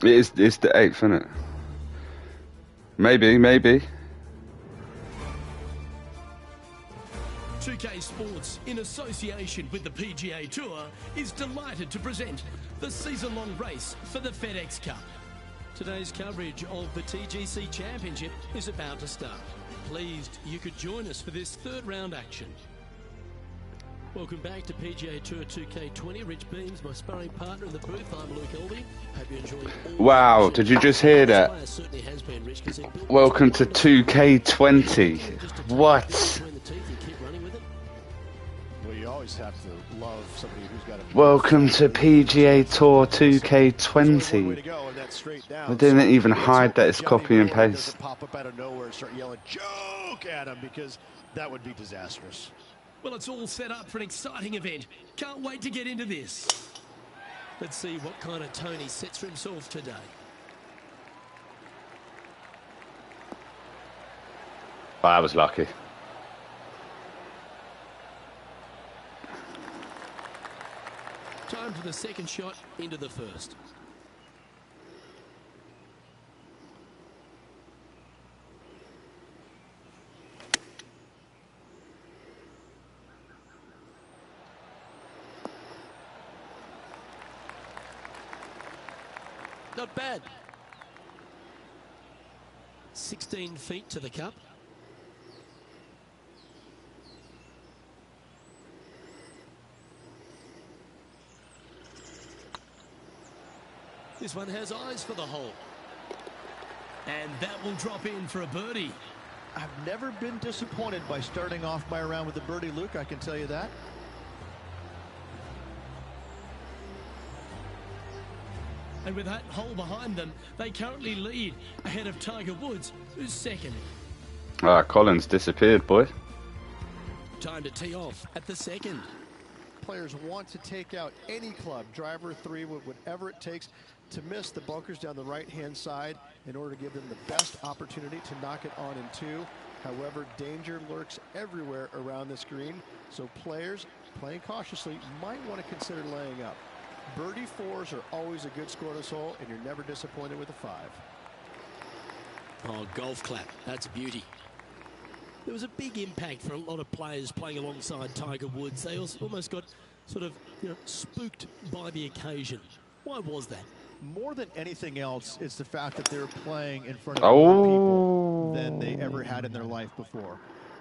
It's the 8th, isn't it? Maybe. 2K Sports, in association with the PGA Tour, is delighted to present the season-long race for the FedEx Cup. Today's coverage of the TGC Championship is about to start. Pleased you could join us for this third round action. Welcome back to PGA Tour 2K20. Rich Beams, my sparring partner in the booth. I'm Luke Elby. Hope you enjoy all. Wow, did you just hear that? Welcome to 2K20. What? Well, you always have to love somebody who's got a... Welcome to PGA Tour 2K20. I didn't even hide that it's copy and paste. Pop up out of nowhere and start yelling joke at him, because that would be disastrous. Well, it's all set up for an exciting event. Can't wait to get into this. Let's see what kind of tone he sets for himself today. I was lucky. Time for the second shot into the first. Not bad. 16 feet to the cup. This one has eyes for the hole. And that will drop in for a birdie. I've never been disappointed by starting off my round with a birdie, Luke, I can tell you that. And with that hole behind them, they currently lead ahead of Tiger Woods, who's second. Ah, Collins disappeared, boy. Time to tee off at the second. Players want to take out any club, driver, 3, whatever it takes, to miss the bunkers down the right-hand side in order to give them the best opportunity to knock it on in 2. However, danger lurks everywhere around this green, so players playing cautiously might want to consider laying up. Birdie 4s are always a good scoreless hole, and you're never disappointed with a 5. Oh, golf clap. That's a beauty. There was a big impact for a lot of players playing alongside Tiger Woods. They almost got sort of, spooked by the occasion. Why was that? More than anything else, it's the fact that they're playing in front of more people than they ever had in their life before.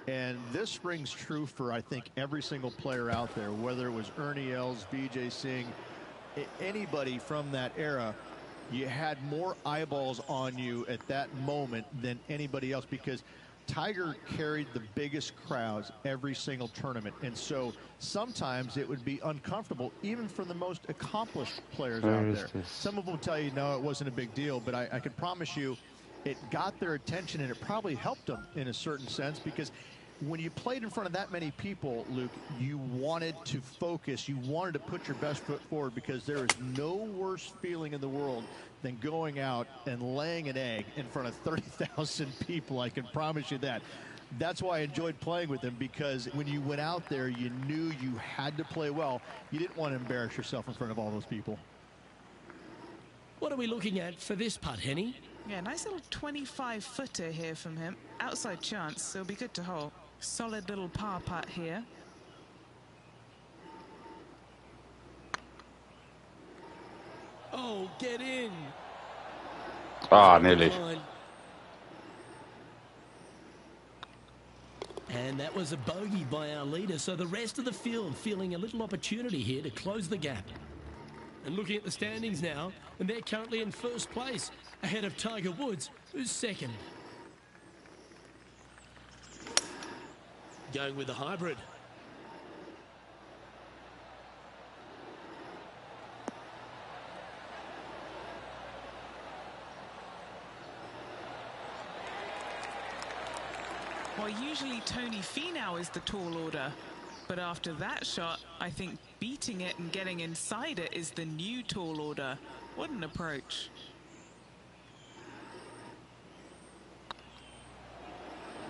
And this rings true for, I think, every single player out there, whether it was Ernie Els, Vijay Singh, anybody from that era. You had more eyeballs on you at that moment than anybody else, because Tiger carried the biggest crowds every single tournament, and so sometimes it would be uncomfortable even for the most accomplished players out there. Some of them will tell you, no, it wasn't a big deal, but I can promise you it got their attention, and it probably helped them in a certain sense, because when you played in front of that many people, Luke, you wanted to focus. You wanted to put your best foot forward, because there is no worse feeling in the world than going out and laying an egg in front of 30,000 people. I can promise you that. That's why I enjoyed playing with him, because when you went out there, you knew you had to play well. You didn't want to embarrass yourself in front of all those people. What are we looking at for this putt, Henny? Yeah, nice little 25-footer here from him. Outside chance, so it'll be good to hold. Solid little par putt here. Oh, get in. Ah, nearly. And that was a bogey by our leader, so the rest of the field feeling a little opportunity here to close the gap. And looking at the standings now, and they're currently in first place, ahead of Tiger Woods, who's second. Going with the hybrid. Well, usually Tony Finau is the tall order, but after that shot, I think beating it and getting inside it is the new tall order. What an approach.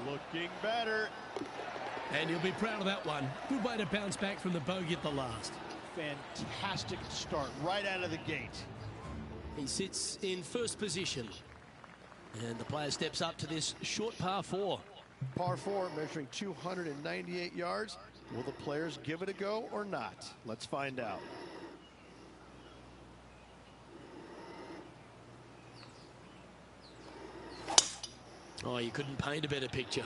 Looking better. And he'll be proud of that one. Good way to bounce back from the bogey at the last. Fantastic start right out of the gate. He sits in first position. And the player steps up to this short par 4. Par 4 measuring 298 yards. Will the players give it a go or not? Let's find out. Oh, you couldn't paint a better picture.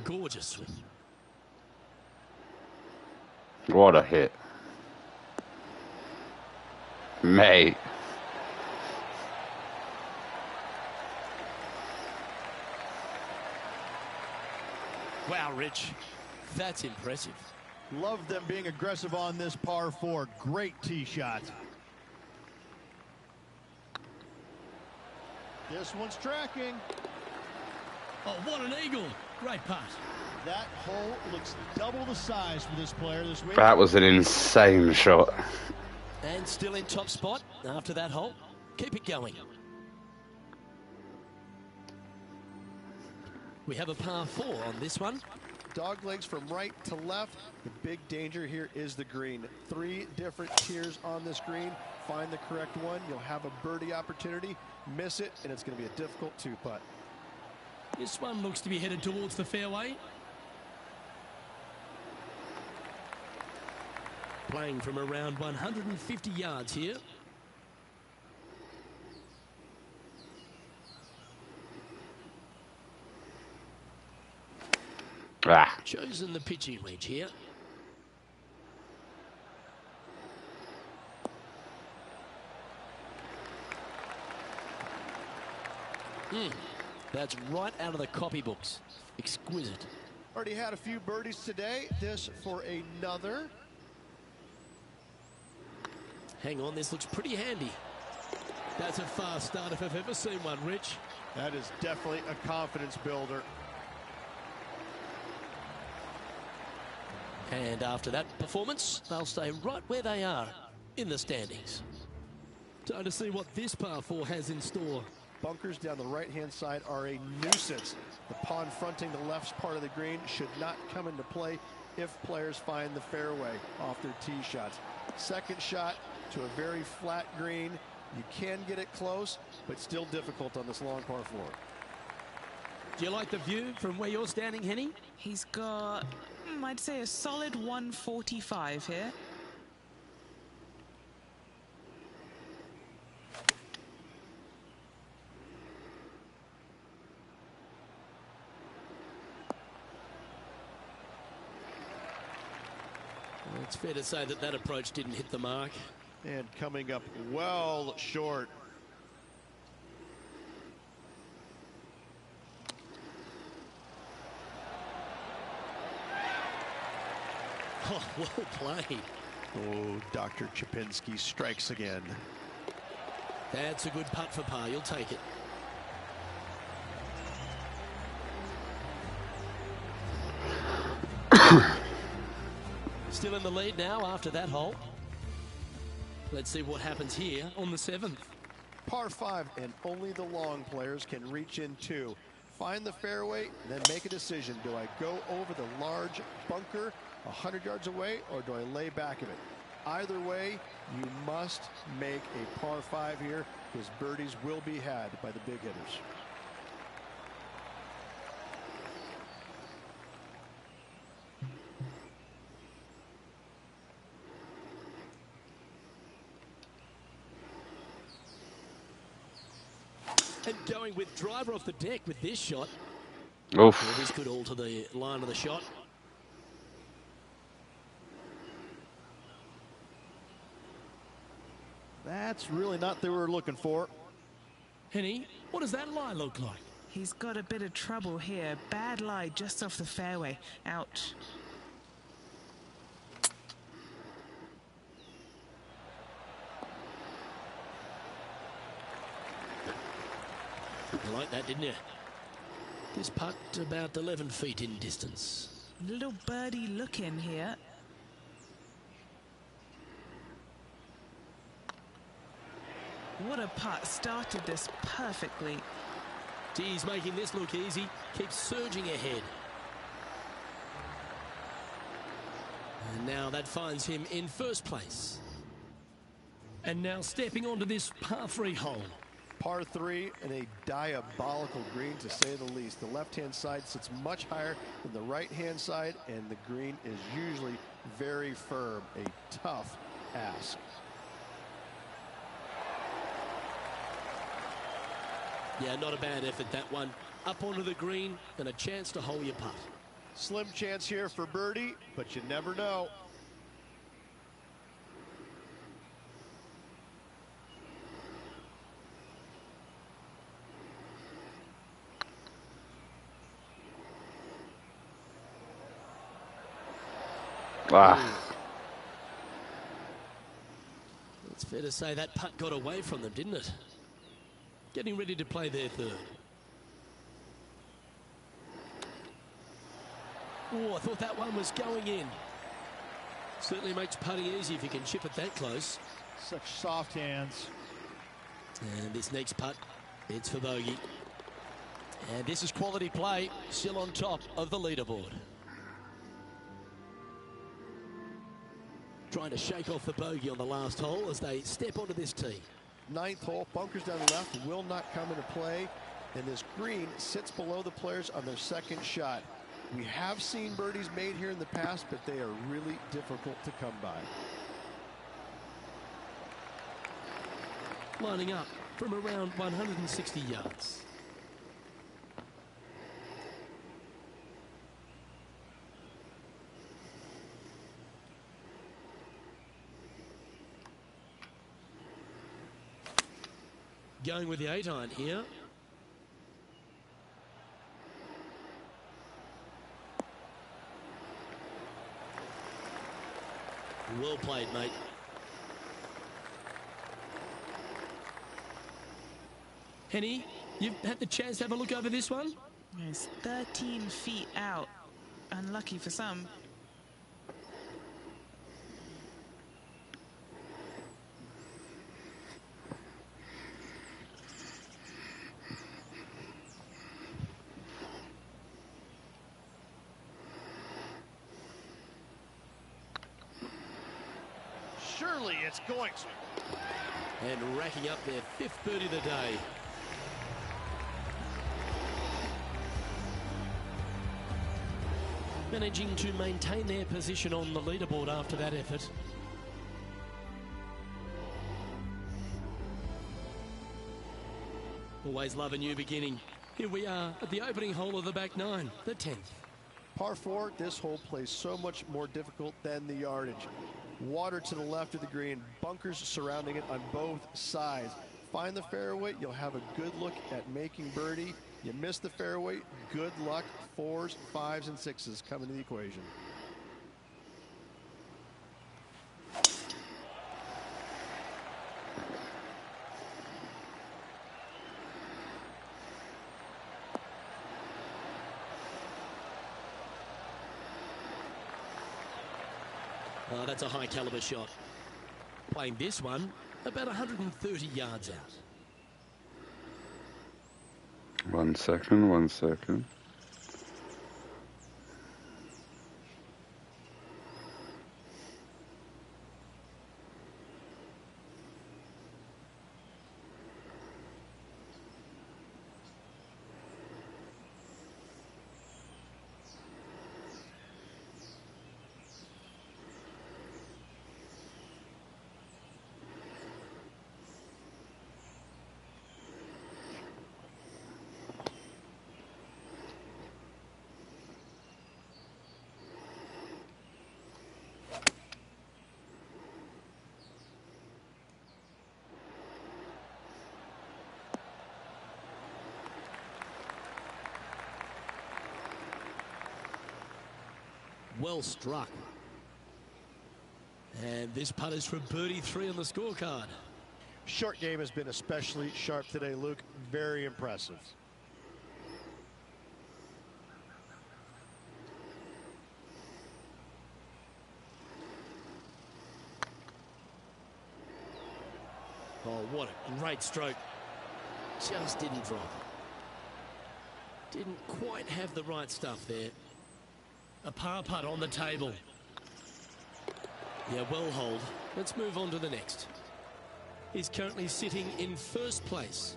Gorgeous swing. What a hit. Mate. Wow, Rich. That's impressive. Love them being aggressive on this par 4. Great tee shot. This one's tracking. Oh, what an eagle. Great putt. That hole looks double the size for this player this week. That was an insane shot. And still in top spot after that hole. Keep it going. We have a par 4 on this one. Dog legs from right to left. The big danger here is the green. 3 different tiers on this green. Find the correct one. You'll have a birdie opportunity. Miss it, and it's going to be a difficult 2-putt. This one looks to be headed towards the fairway. Playing from around 150 yards here. Chosen the pitching wedge here. That's right out of the copybooks. Exquisite. Already had a few birdies today. This for another. Hang on, this looks pretty handy. That's a fast start if I've ever seen one, Rich. That is definitely a confidence builder. And after that performance, they'll stay right where they are in the standings. Time to see what this par 4 has in store. Bunkers down the right-hand side are a nuisance. The pond fronting the left part of the green should not come into play if players find the fairway off their tee shots. Second shot to a very flat green. You can get it close, but still difficult on this long par 4. Do you like the view from where you're standing, Henny? He's got, I'd say, a solid 145 here. Well, it's fair to say that that approach didn't hit the mark. And coming up well short. Oh, well played. Oh, Dr. Chapinski strikes again. That's a good putt for par. You'll take it. Still in the lead now after that hole. Let's see what happens here on the 7th. Par 5, and only the long players can reach in 2. Find the fairway, then make a decision. Do I go over the large bunker 100 yards away, or do I lay back of it? Either way, you must make a par 5 here, because birdies will be had by the big hitters. And going with driver off the deck with this shot. Oof. Well, this could alter the line of the shot. That's really not what they were looking for. Henny, what does that lie look like? He's got a bit of trouble here. Bad lie just off the fairway. Ouch. You like that, didn't you? This putt about 11 feet in distance. Little birdie look in here. What a putt. Started this perfectly. He's making this look easy. Keeps surging ahead. And now that finds him in first place. And now stepping onto this par 3 hole. Par 3 and a diabolical green, to say the least. The left-hand side sits much higher than the right-hand side, and the green is usually very firm. A tough ask. Yeah, not a bad effort, that one. Up onto the green and a chance to hole your putt. Slim chance here for birdie, but you never know. It's fair to say that putt got away from them, didn't it? Getting ready to play their third. Oh, I thought that one was going in. Certainly makes putting easy if you can chip it that close. Such soft hands. And this next putt, it's for bogey. And this is quality play, still on top of the leaderboard. Trying to shake off the bogey on the last hole as they step onto this tee. 9th hole, bunkers down the left will not come into play, and this green sits below the players on their second shot. We have seen birdies made here in the past, but they are really difficult to come by. Lining up from around 160 yards. Going with the 8-iron here. Well played, mate. Henny, you've had the chance to have a look over this one? It's 13 feet out. Unlucky for some. Surely it's going to. And racking up their 5th birdie of the day. Managing to maintain their position on the leaderboard after that effort. Always love a new beginning. Here we are at the opening hole of the back 9, the 10th. Par 4, this hole plays so much more difficult than the yardage. Water to the left of the green, bunkers surrounding it on both sides. Find the fairway, you'll have a good look at making birdie. You miss the fairway, good luck. 4s, 5s, and 6s come into the equation. Oh, that's a high caliber shot. Playing this one about 130 yards out. 1 second, 1 second. Well struck. And this putt is for birdie 3 on the scorecard. Short game has been especially sharp today, Luke. Very impressive. Oh, what a great stroke. Just didn't drop. Didn't quite have the right stuff there. A par putt on the table. Yeah, well hold. Let's move on to the next. is currently sitting in first place.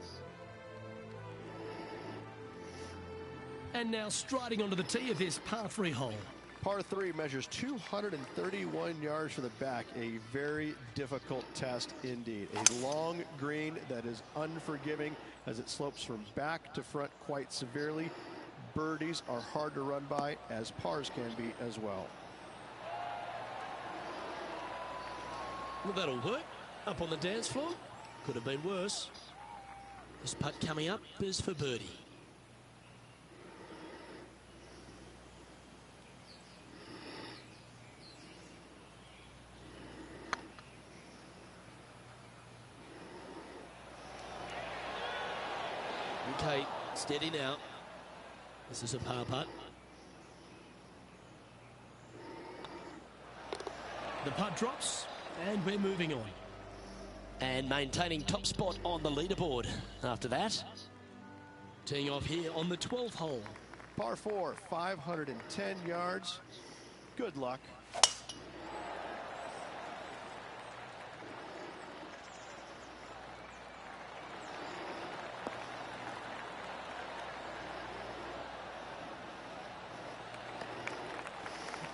And now striding onto the tee of this par 3 hole. Par 3 measures 231 yards for the back. A very difficult test indeed. A long green that is unforgiving as it slopes from back to front quite severely. Birdies are hard to run by, as pars can be as well. Well, that'll work. Up on the dance floor. Could have been worse. This putt coming up is for birdie. Okay, steady now. This is a par putt. The putt drops, and we're moving on. And maintaining top spot on the leaderboard after that. Teeing off here on the 12th hole. Par 4, 510 yards. Good luck.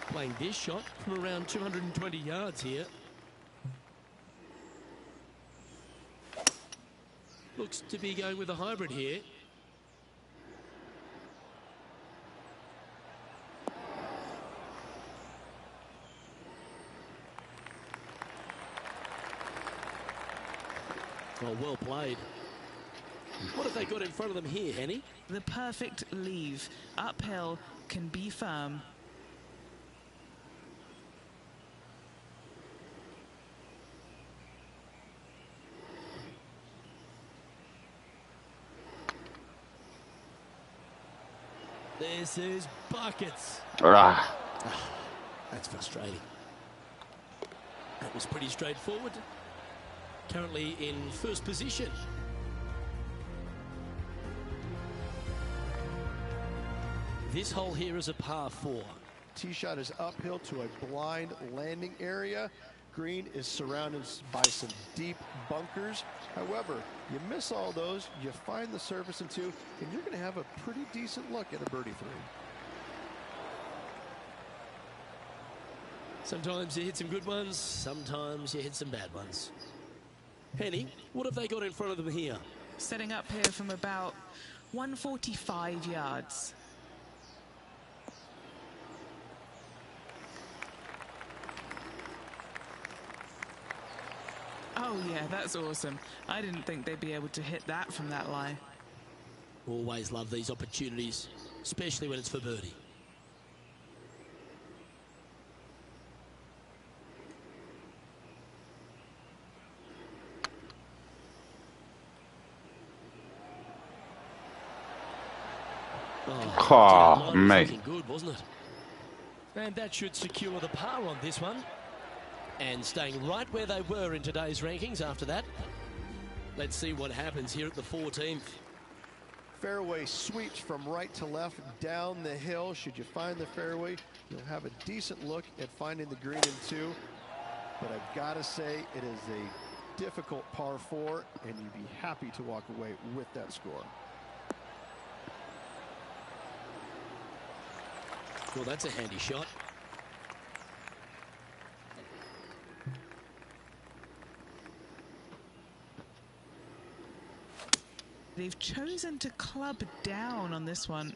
Playing this shot from around 220 yards here. Looks to be going with a hybrid here. Oh, well played. What have they got in front of them here, Henny? The perfect leave. Uphill, can be firm. This is buckets. That's frustrating. That was pretty straightforward. Currently in first position. This hole here is a par 4. Tee shot is uphill to a blind landing area. Green is surrounded by some deep bunkers. However, you miss all those, you find the surface in 2, and you're going to have a pretty decent look at a birdie 3. Sometimes you hit some good ones, sometimes you hit some bad ones. Penny, what have they got in front of them here? Setting up here from about 145 yards. Oh yeah, that's awesome. I didn't think they'd be able to hit that from that lie. Always love these opportunities, especially when it's for birdie. Oh, mate. Looking good, wasn't it? And that should secure the par on this one. And staying right where they were in today's rankings after that. Let's see what happens here at the 14th. Fairway sweeps from right to left down the hill. Should you find the fairway, you'll have a decent look at finding the green in 2. But I've got to say, it is a difficult par 4, and you'd be happy to walk away with that score. Well, that's a handy shot. They've chosen to club down on this one.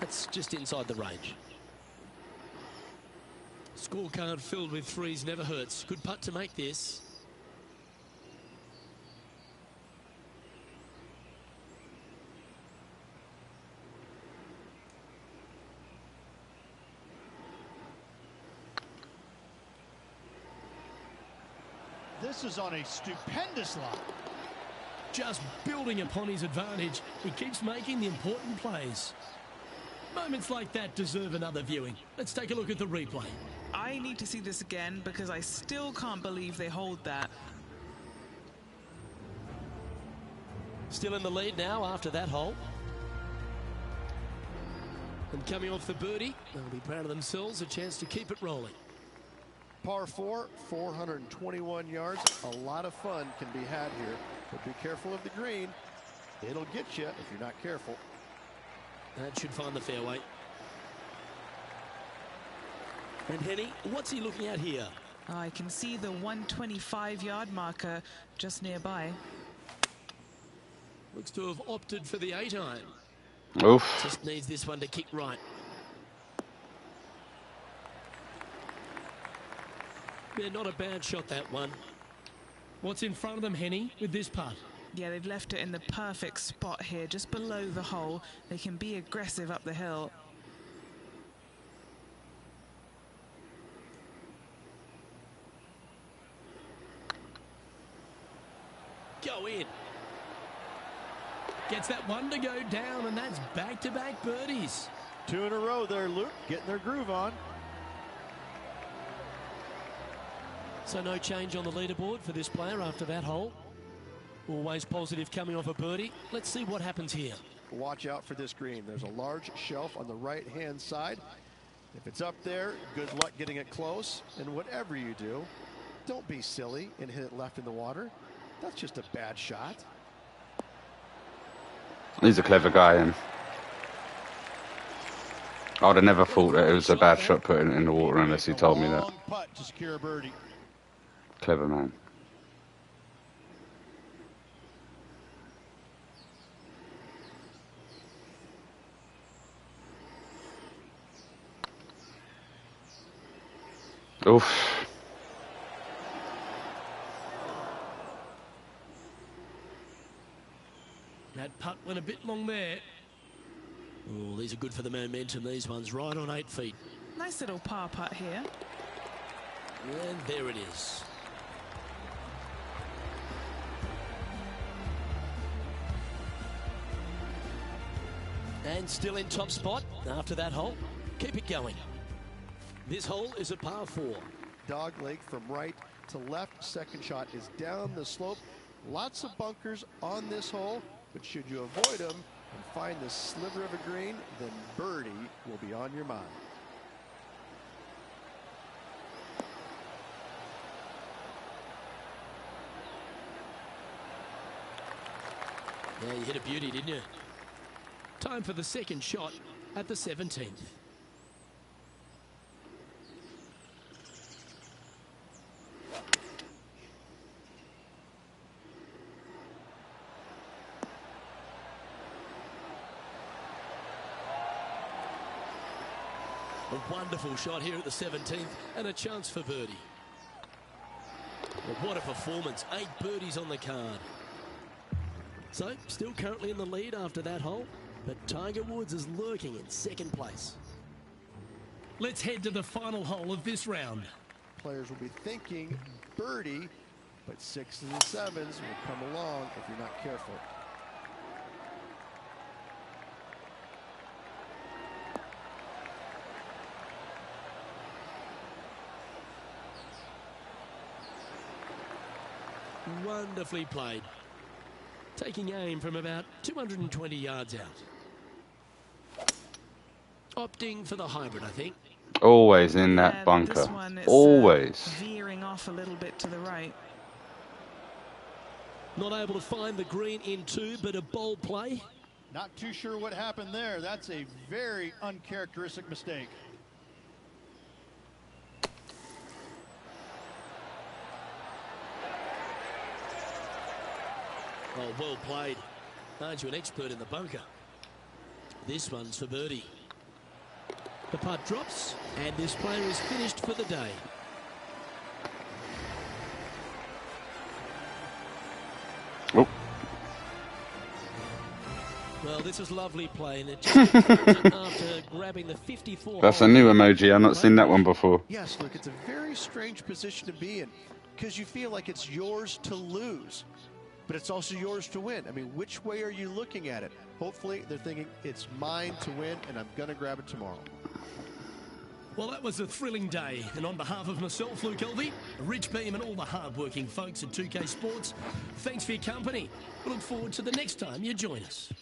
That's just inside the range. Scorecard filled with 3s never hurts. Good putt to make this. This is on a stupendous line. Just building upon his advantage, he keeps making the important plays. Moments like that deserve another viewing. Let's take a look at the replay. I need to see this again because I still can't believe they hold that. Still in the lead now after that hole. And coming off the birdie, they'll be proud of themselves, a chance to keep it rolling. Par 4, 421 yards. A lot of fun can be had here, but be careful of the green. It'll get you if you're not careful. That should find the fairway. And Henny, what's he looking at here? I can see the 125-yard marker just nearby. Looks to have opted for the 8-iron. Oof. Just needs this one to kick right. Yeah, not a bad shot, that one. What's in front of them, Henny, with this putt? Yeah, they've left it in the perfect spot here, just below the hole. They can be aggressive up the hill. Go in. Gets that one to go down, and that's back-to-back birdies. 2 in a row there, Luke, getting their groove on. So no change on the leaderboard for this player after that hole. Always positive coming off a birdie. Let's see what happens here. Watch out for this green. There's a large shelf on the right-hand side. If it's up there, good luck getting it close. And whatever you do, don't be silly and hit it left in the water. That's just a bad shot. He's a clever guy, and I'd have never thought that it was a bad shot putting it in the water unless he told me that. Long putt to secure a birdie. Clever man. Oof. That putt went a bit long there. Oh, these are good for the momentum, these ones, right on 8 feet. Nice little par putt here. And there it is. And still in top spot after that hole. Keep it going. This hole is a par 4. Dog leg from right to left. Second shot is down the slope. Lots of bunkers on this hole, but should you avoid them and find the sliver of a green, then birdie will be on your mind. Yeah, you hit a beauty, didn't you? Time for the second shot at the 17th. A wonderful shot here at the 17th and a chance for birdie. Well, what a performance. 8 birdies on the card. So, still currently in the lead after that hole, but Tiger Woods is lurking in second place. Let's head to the final hole of this round. Players will be thinking birdie, but 6s and 7s will come along if you're not careful. Wonderfully played. Taking aim from about 220 yards out. Opting for the hybrid, I think. Always in that This bunker. one is, Always. veering off a little bit to the right. Not able to find the green in 2, but a bold play. Not too sure what happened there. That's a very uncharacteristic mistake. Oh, well played. Aren't you an expert in the bunker? This one's for birdie. The putt drops, and this player is finished for the day. Oh. Well, this is lovely play, and it just comes after grabbing the 54. That's a new emoji. I've not seen that one before. Yes, look, it's a very strange position to be in because you feel like it's yours to lose, but it's also yours to win. I mean, which way are you looking at it? Hopefully, they're thinking it's mine to win, and I'm going to grab it tomorrow. Well, that was a thrilling day, and on behalf of myself, Luke Elvey, Rich Beam, and all the hard-working folks at 2K Sports, thanks for your company. We look forward to the next time you join us.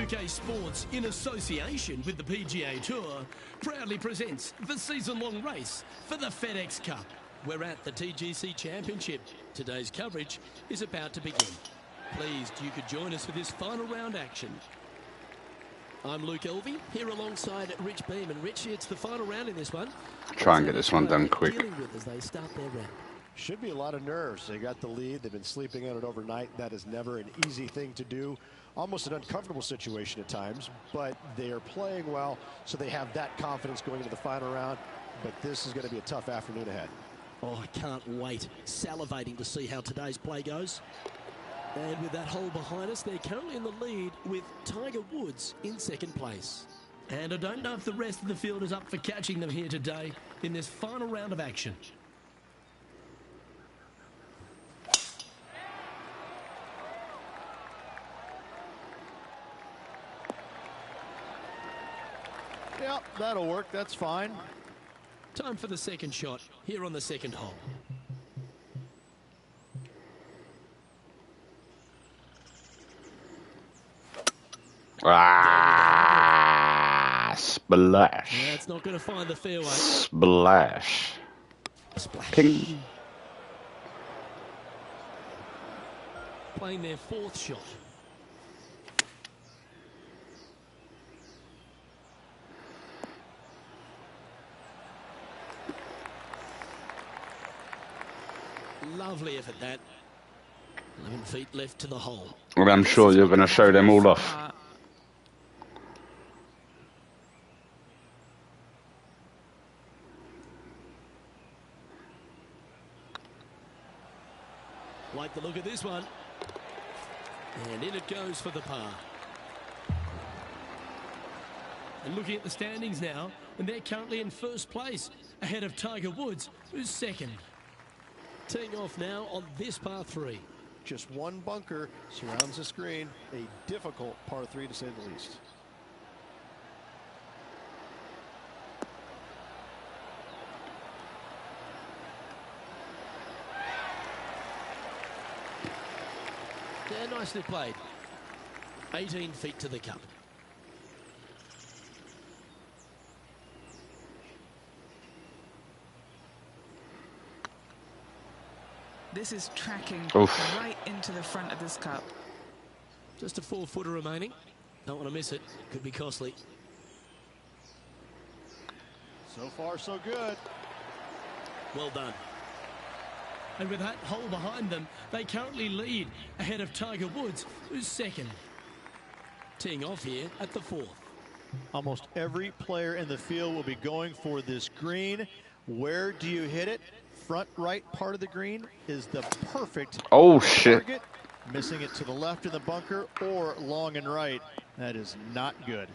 2K Sports, in association with the PGA Tour, proudly presents the season-long race for the FedEx Cup. We're at the TGC Championship. Today's coverage is about to begin. Pleased you could join us for this final round action. I'm Luke Elvey, here alongside Rich Beam. And Rich, it's the final round in this one. Try and get this one done quick. Dealing with as they start their round. Should be a lot of nerves. They got the lead. They've been sleeping on it overnight. That is never an easy thing to do. Almost an uncomfortable situation at times, but they are playing well, so they have that confidence going into the final round. But this is going to be a tough afternoon ahead. Oh, I can't wait. Salivating to see how today's play goes. And with that hole behind us, they're currently in the lead with Tiger Woods in second place. And I don't know if the rest of the field is up for catching them here today in this final round of action. Yeah, that'll work. That's fine. Time for the second shot here on the second hole. Ah, splash. Yeah, it's not going to find the fairway. Splash. Splash. Ping. Playing their fourth shot. Lovely effort that. 11 feet left to the hole. Well, I'm sure you're going to show them all off. Like the look of this one. And in it goes for the par. And looking at the standings now, and they're currently in first place, ahead of Tiger Woods, who's second. Teeing off now on this par 3. Just one bunker surrounds the screen. A difficult par 3 to say the least. Yeah, nicely played. 18 feet to the cup. This is tracking Oof. right into the front of this cup. Just a 4-footer remaining. Don't want to miss it. Could be costly. So far, so good. Well done. And with that hole behind them, they currently lead ahead of Tiger Woods, who's second. Teeing off here at the 4th. Almost every player in the field will be going for this green. Where do you hit it? Front right part of the green is the perfect target. Missing it to the left in the bunker or long and right. That is not good.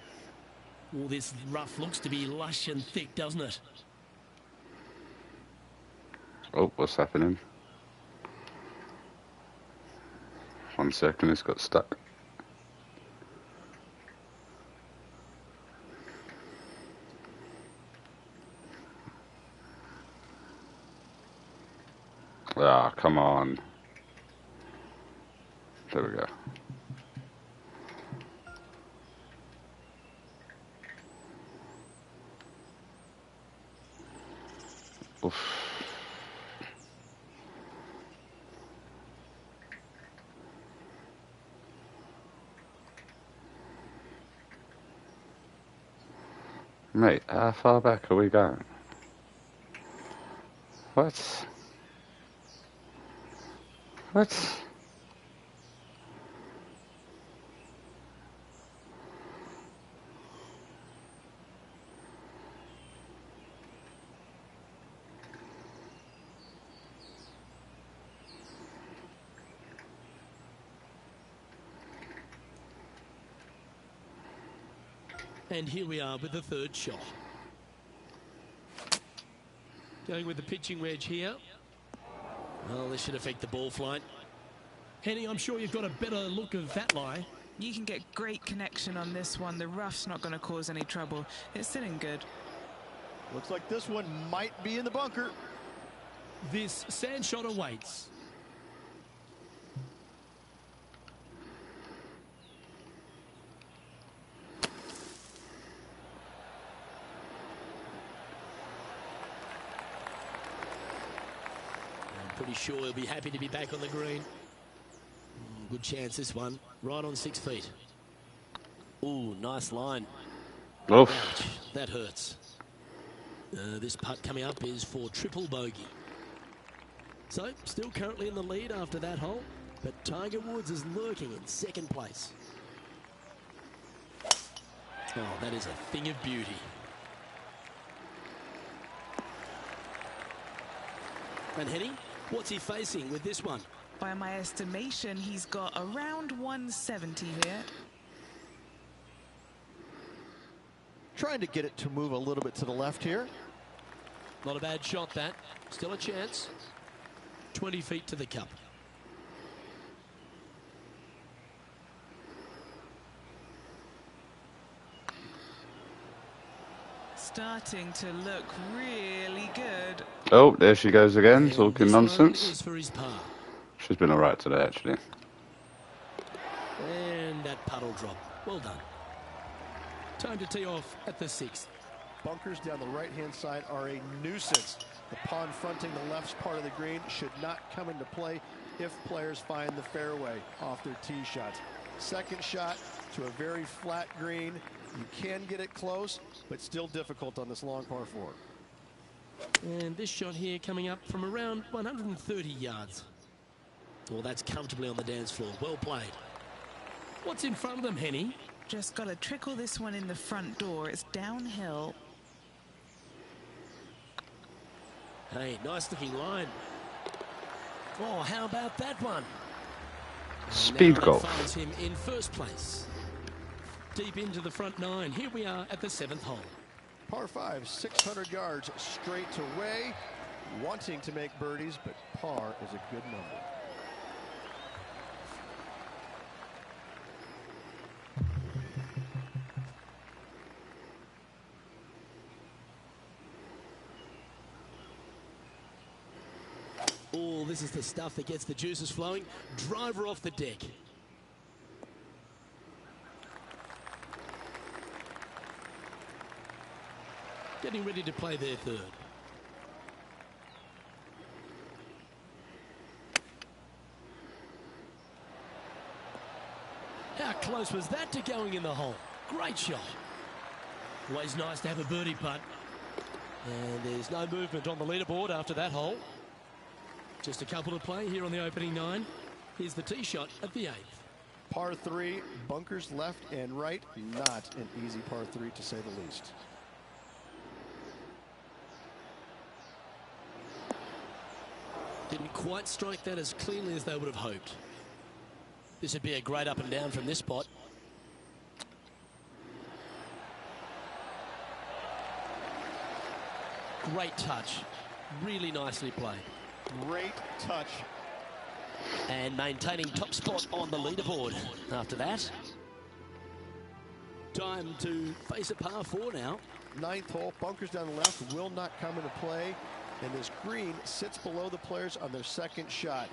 All this rough looks to be lush and thick, doesn't it? Oh, what's happening? 1 second, it's got stuck. Ah, come on. There we go. Oof. Mate, how far back are we going? What? What? And here we are with the third shot. Going with the pitching wedge here. Well, this should affect the ball flight. Henny, I'm sure you've got a better look of that lie. You can get great connection on this one. The rough's not going to cause any trouble. It's sitting good. Looks like this one might be in the bunker. This sand shot awaits. Pretty sure he'll be happy to be back on the green. Good chance this one. Right on 6 feet. Ooh, nice line. Oof. Ouch, that hurts. This putt coming up is for triple bogey. So, still currently in the lead after that hole, but Tiger Woods is lurking in second place. Oh, that is a thing of beauty. And Henny, what's he facing with this one? By my estimation, he's got around 170 here. Trying to get it to move a little bit to the left here. Not a bad shot, that. Still a chance. 20 feet to the cup. Starting to look really good. Oh, there she goes again, And talking this one nonsense. is for his par. She's been alright today, actually. And that puddle drop. Well done. Time to tee off at the 6th. Bunkers down the right-hand side are a nuisance. The pond fronting the left part of the green should not come into play if players find the fairway off their tee shots. Second shot to a very flat green. You can get it close, but still difficult on this long par 4. And this shot here coming up from around 130 yards. Well, that's comfortably on the dance floor. Well played. What's in front of them, Henny? Just got to trickle this one in the front door. It's downhill. Hey, nice looking line. Oh, how about that one? Speed Now golf. that finds him in first place. Deep into the front 9. Here we are at the 7th hole. Par 5, 600 yards straight away. Wanting to make birdies, but par is a good number. Oh, this is the stuff that gets the juices flowing. Driver off the deck. Getting ready to play their third. How close was that to going in the hole? Great shot. Always nice to have a birdie putt. And there's no movement on the leaderboard after that hole. Just a couple to play here on the opening 9. Here's the tee shot at the 8th. Par 3, bunkers left and right. Not an easy par 3 to say the least. Didn't quite strike that as cleanly as they would have hoped. This would be a great up and down from this spot. Great touch. Really nicely played. Great touch. And maintaining top spot on the leaderboard after that. Time to face a par 4 now. 9th hole, bunkers down the left will not come into play. And this green sits below the players on their second shot.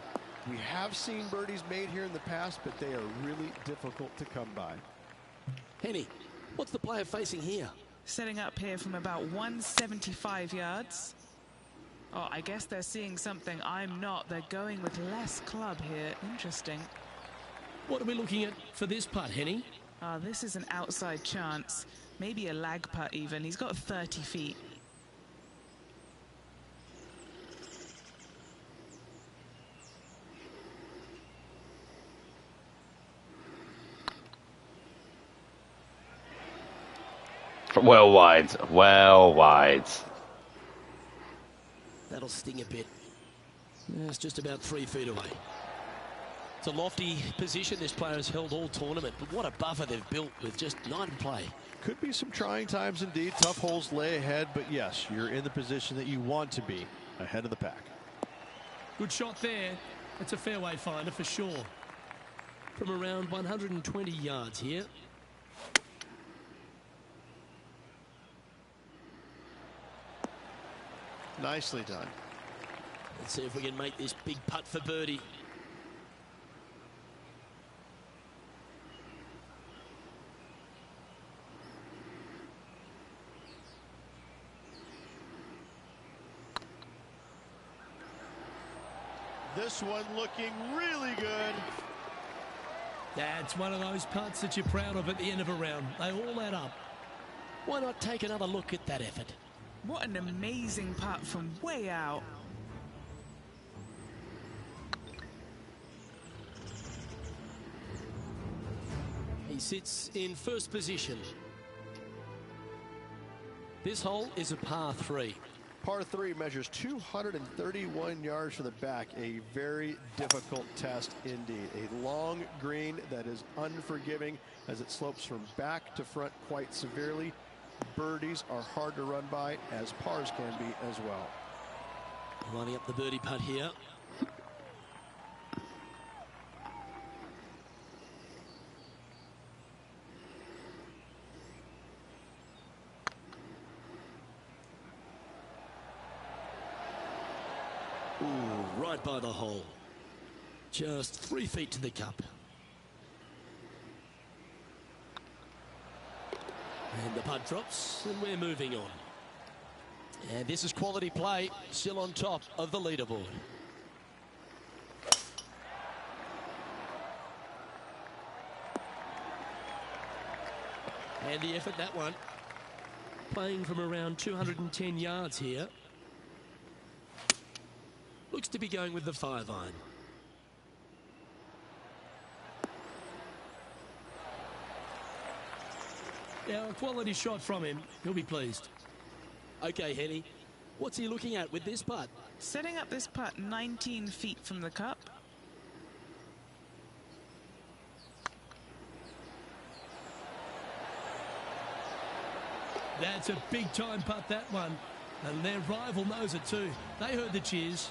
We have seen birdies made here in the past, but they are really difficult to come by. Henny, what's the player facing here? Setting up here from about 175 yards. Oh, I guess they're seeing something I'm not. They're going with less club here. Interesting. What are we looking at for this putt, Henny? This is an outside chance. Maybe a lag putt even. He's got 30 feet. Well wide. Well wide. That'll sting a bit. It's just about 3 feet away. It's a lofty position this player has held all tournament, but what a buffer they've built with just 9 to play. Could be some trying times indeed. Tough holes lay ahead, but yes, you're in the position that you want to be, ahead of the pack. Good shot there. It's a fairway finder for sure. From around 120 yards here. Nicely done. Let's see if we can make this big putt for birdie. This one looking really good. That's one of those putts that you're proud of at the end of a round. They all add up. Why not take another look at that effort? What an amazing putt from way out. He sits in first position. This hole is a par 3. Par 3 measures 231 yards from the back. A very difficult test indeed. A long green that is unforgiving as it slopes from back to front quite severely. Birdies are hard to run by, as pars can be as well. Lining up the birdie putt here. Ooh, right by the hole. Just 3 feet to the cup. And the putt drops, and we're moving on. And this is quality play, still on top of the leaderboard. And the effort, that one. Playing from around 210 yards here. Looks to be going with the 5-iron. Now, a quality shot from him. He'll be pleased. Okay, Henny. What's he looking at with this putt? Setting up this putt 19 feet from the cup. That's a big-time putt, that one. And their rival knows it too. They heard the cheers.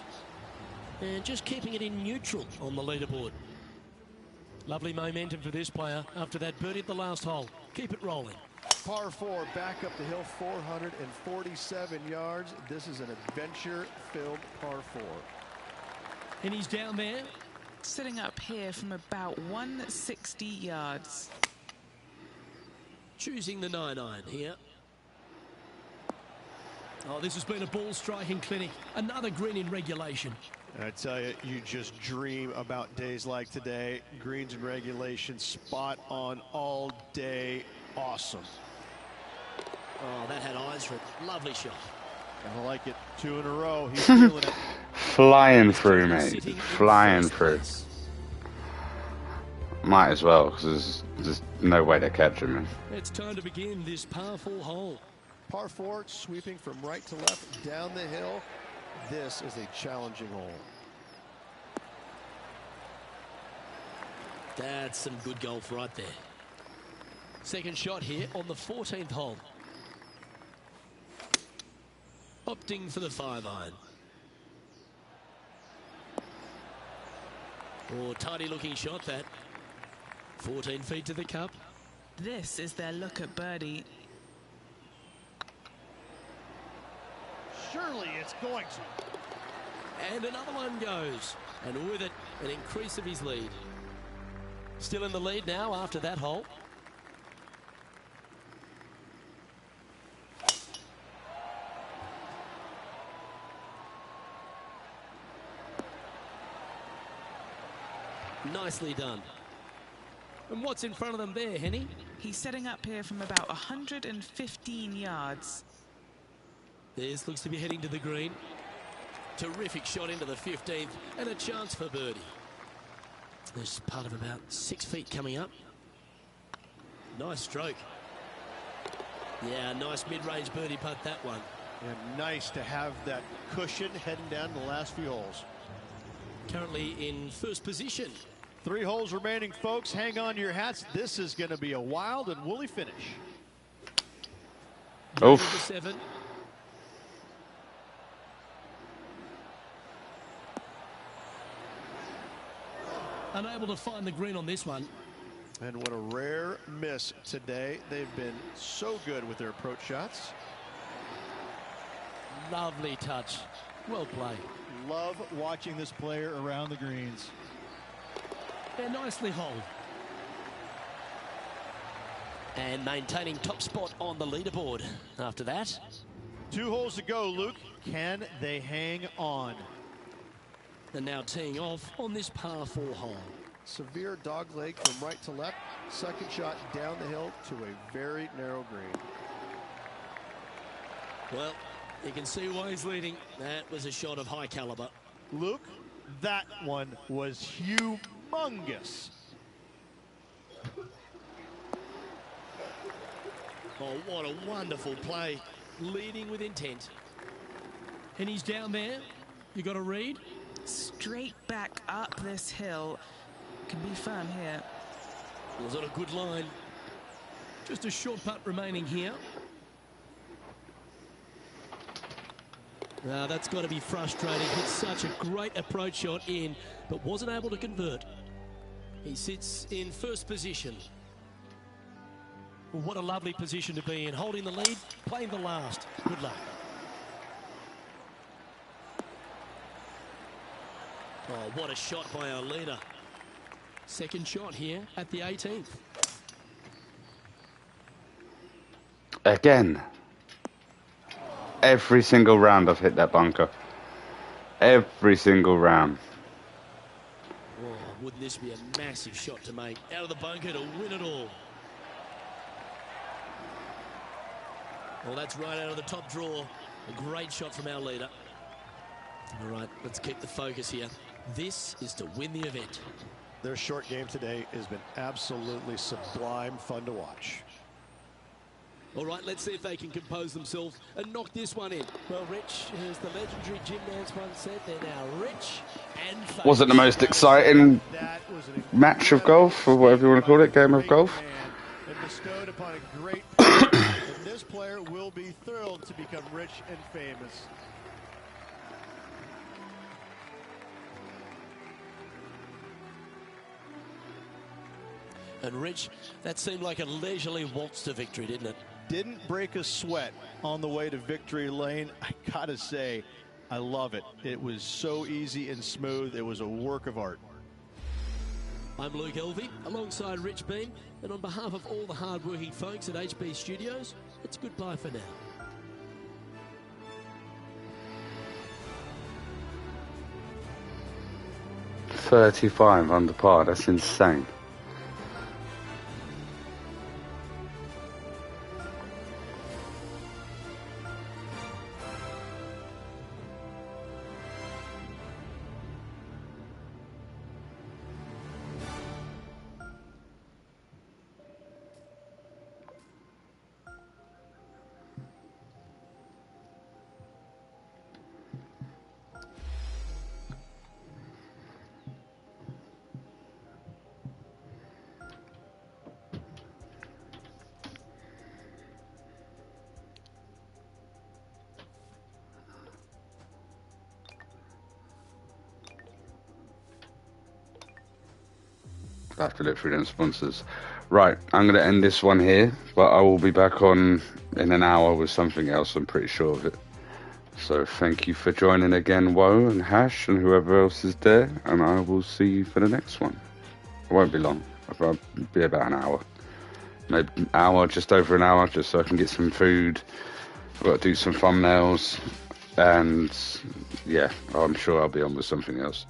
And just keeping it in neutral on the leaderboard. Lovely momentum for this player after that birdie at the last hole. Keep it rolling. Par 4, back up the hill, 447 yards. This is an adventure-filled par 4. And he's down there. Sitting up here from about 160 yards. Choosing the 9-iron here. Oh, this has been a ball striking clinic. Another green in regulation. I tell you, you just dream about days like today. Greens in regulation, spot on all day. Awesome. Oh, that had eyes for it. Lovely shot. I like it. 2 in a row. He's feeling it. Flying through, mate. Flying through. Might as well, because there's no way to catch him, man. It's time to begin this par 4 hole. Par 4, sweeping from right to left down the hill. This is a challenging hole. That's some good golf right there. Second shot here on the 14th hole. Opting for the 5-iron. Oh, tidy looking shot that. 14 feet to the cup. This is their look at birdie. Surely it's going to. And another one goes. And with it, an increase of his lead. Still in the lead now after that hole. Nicely done. And what's in front of them there, Henny? He's setting up here from about 115 yards. This looks to be heading to the green. Terrific shot into the 15th and a chance for birdie. There's part of about 6 feet coming up. Nice stroke. Yeah, nice mid-range birdie putt, that one. And nice to have that cushion heading down to the last few holes. Currently in first position. 3 holes remaining, folks. Hang on to your hats. This is going to be a wild and woolly finish. Oof. Number 7. Unable to find the green on this one. And what a rare miss today. They've been so good with their approach shots. Lovely touch. Well played. Love watching this player around the greens. They're nicely holed. And maintaining top spot on the leaderboard after that. 2 holes to go, Luke. Can they hang on? And now teeing off on this par 4 hole. Severe dog leg from right to left. Second shot down the hill to a very narrow green. Well, you can see why he's leading. That was a shot of high caliber. Luke, that one was humongous. Oh, what a wonderful play. Leading with intent. And he's down there. You got to read. Straight back up this hill. Can be firm here. Was on a good line. Just a short putt remaining here. Now that's got to be frustrating. Hit such a great approach shot in, but wasn't able to convert. He sits in first position. Well, what a lovely position to be in. Holding the lead, playing the last. Good luck. Oh, what a shot by our leader. Second shot here at the 18th. Again. Every single round I've hit that bunker. Every single round. Oh, wouldn't this be a massive shot to make? Out of the bunker to win it all. Well, that's right out of the top draw. A great shot from our leader. All right, let's keep the focus here. This is to win the event. Their short game today has been absolutely sublime fun to watch. All right, let's see if they can compose themselves and knock this one in. Well, Rich, as the legendary Jim Nance once said, they're now rich and famous. Was it the most exciting match of golf, or whatever you want to call it, game of golf? And bestowed upon a great player, and this player will be thrilled to become rich and famous. And Rich, that seemed like a leisurely waltz to victory, didn't it? Didn't break a sweat on the way to victory lane. I gotta say, I love it. It was so easy and smooth. It was a work of art. I'm Luke Elvey, alongside Rich Beam, and on behalf of all the hard-working folks at HB Studios, it's goodbye for now. .35 under par, that's insane. I have to look through them sponsors. Right, I'm going to end this one here, but I will be back on in an hour with something else, I'm pretty sure of it. So thank you for joining again, Woe and Hash and whoever else is there, and I will see you for the next one. It won't be long, it'll be about an hour. Maybe an hour, just over an hour, just so I can get some food. I've got to do some thumbnails, and yeah, I'm sure I'll be on with something else.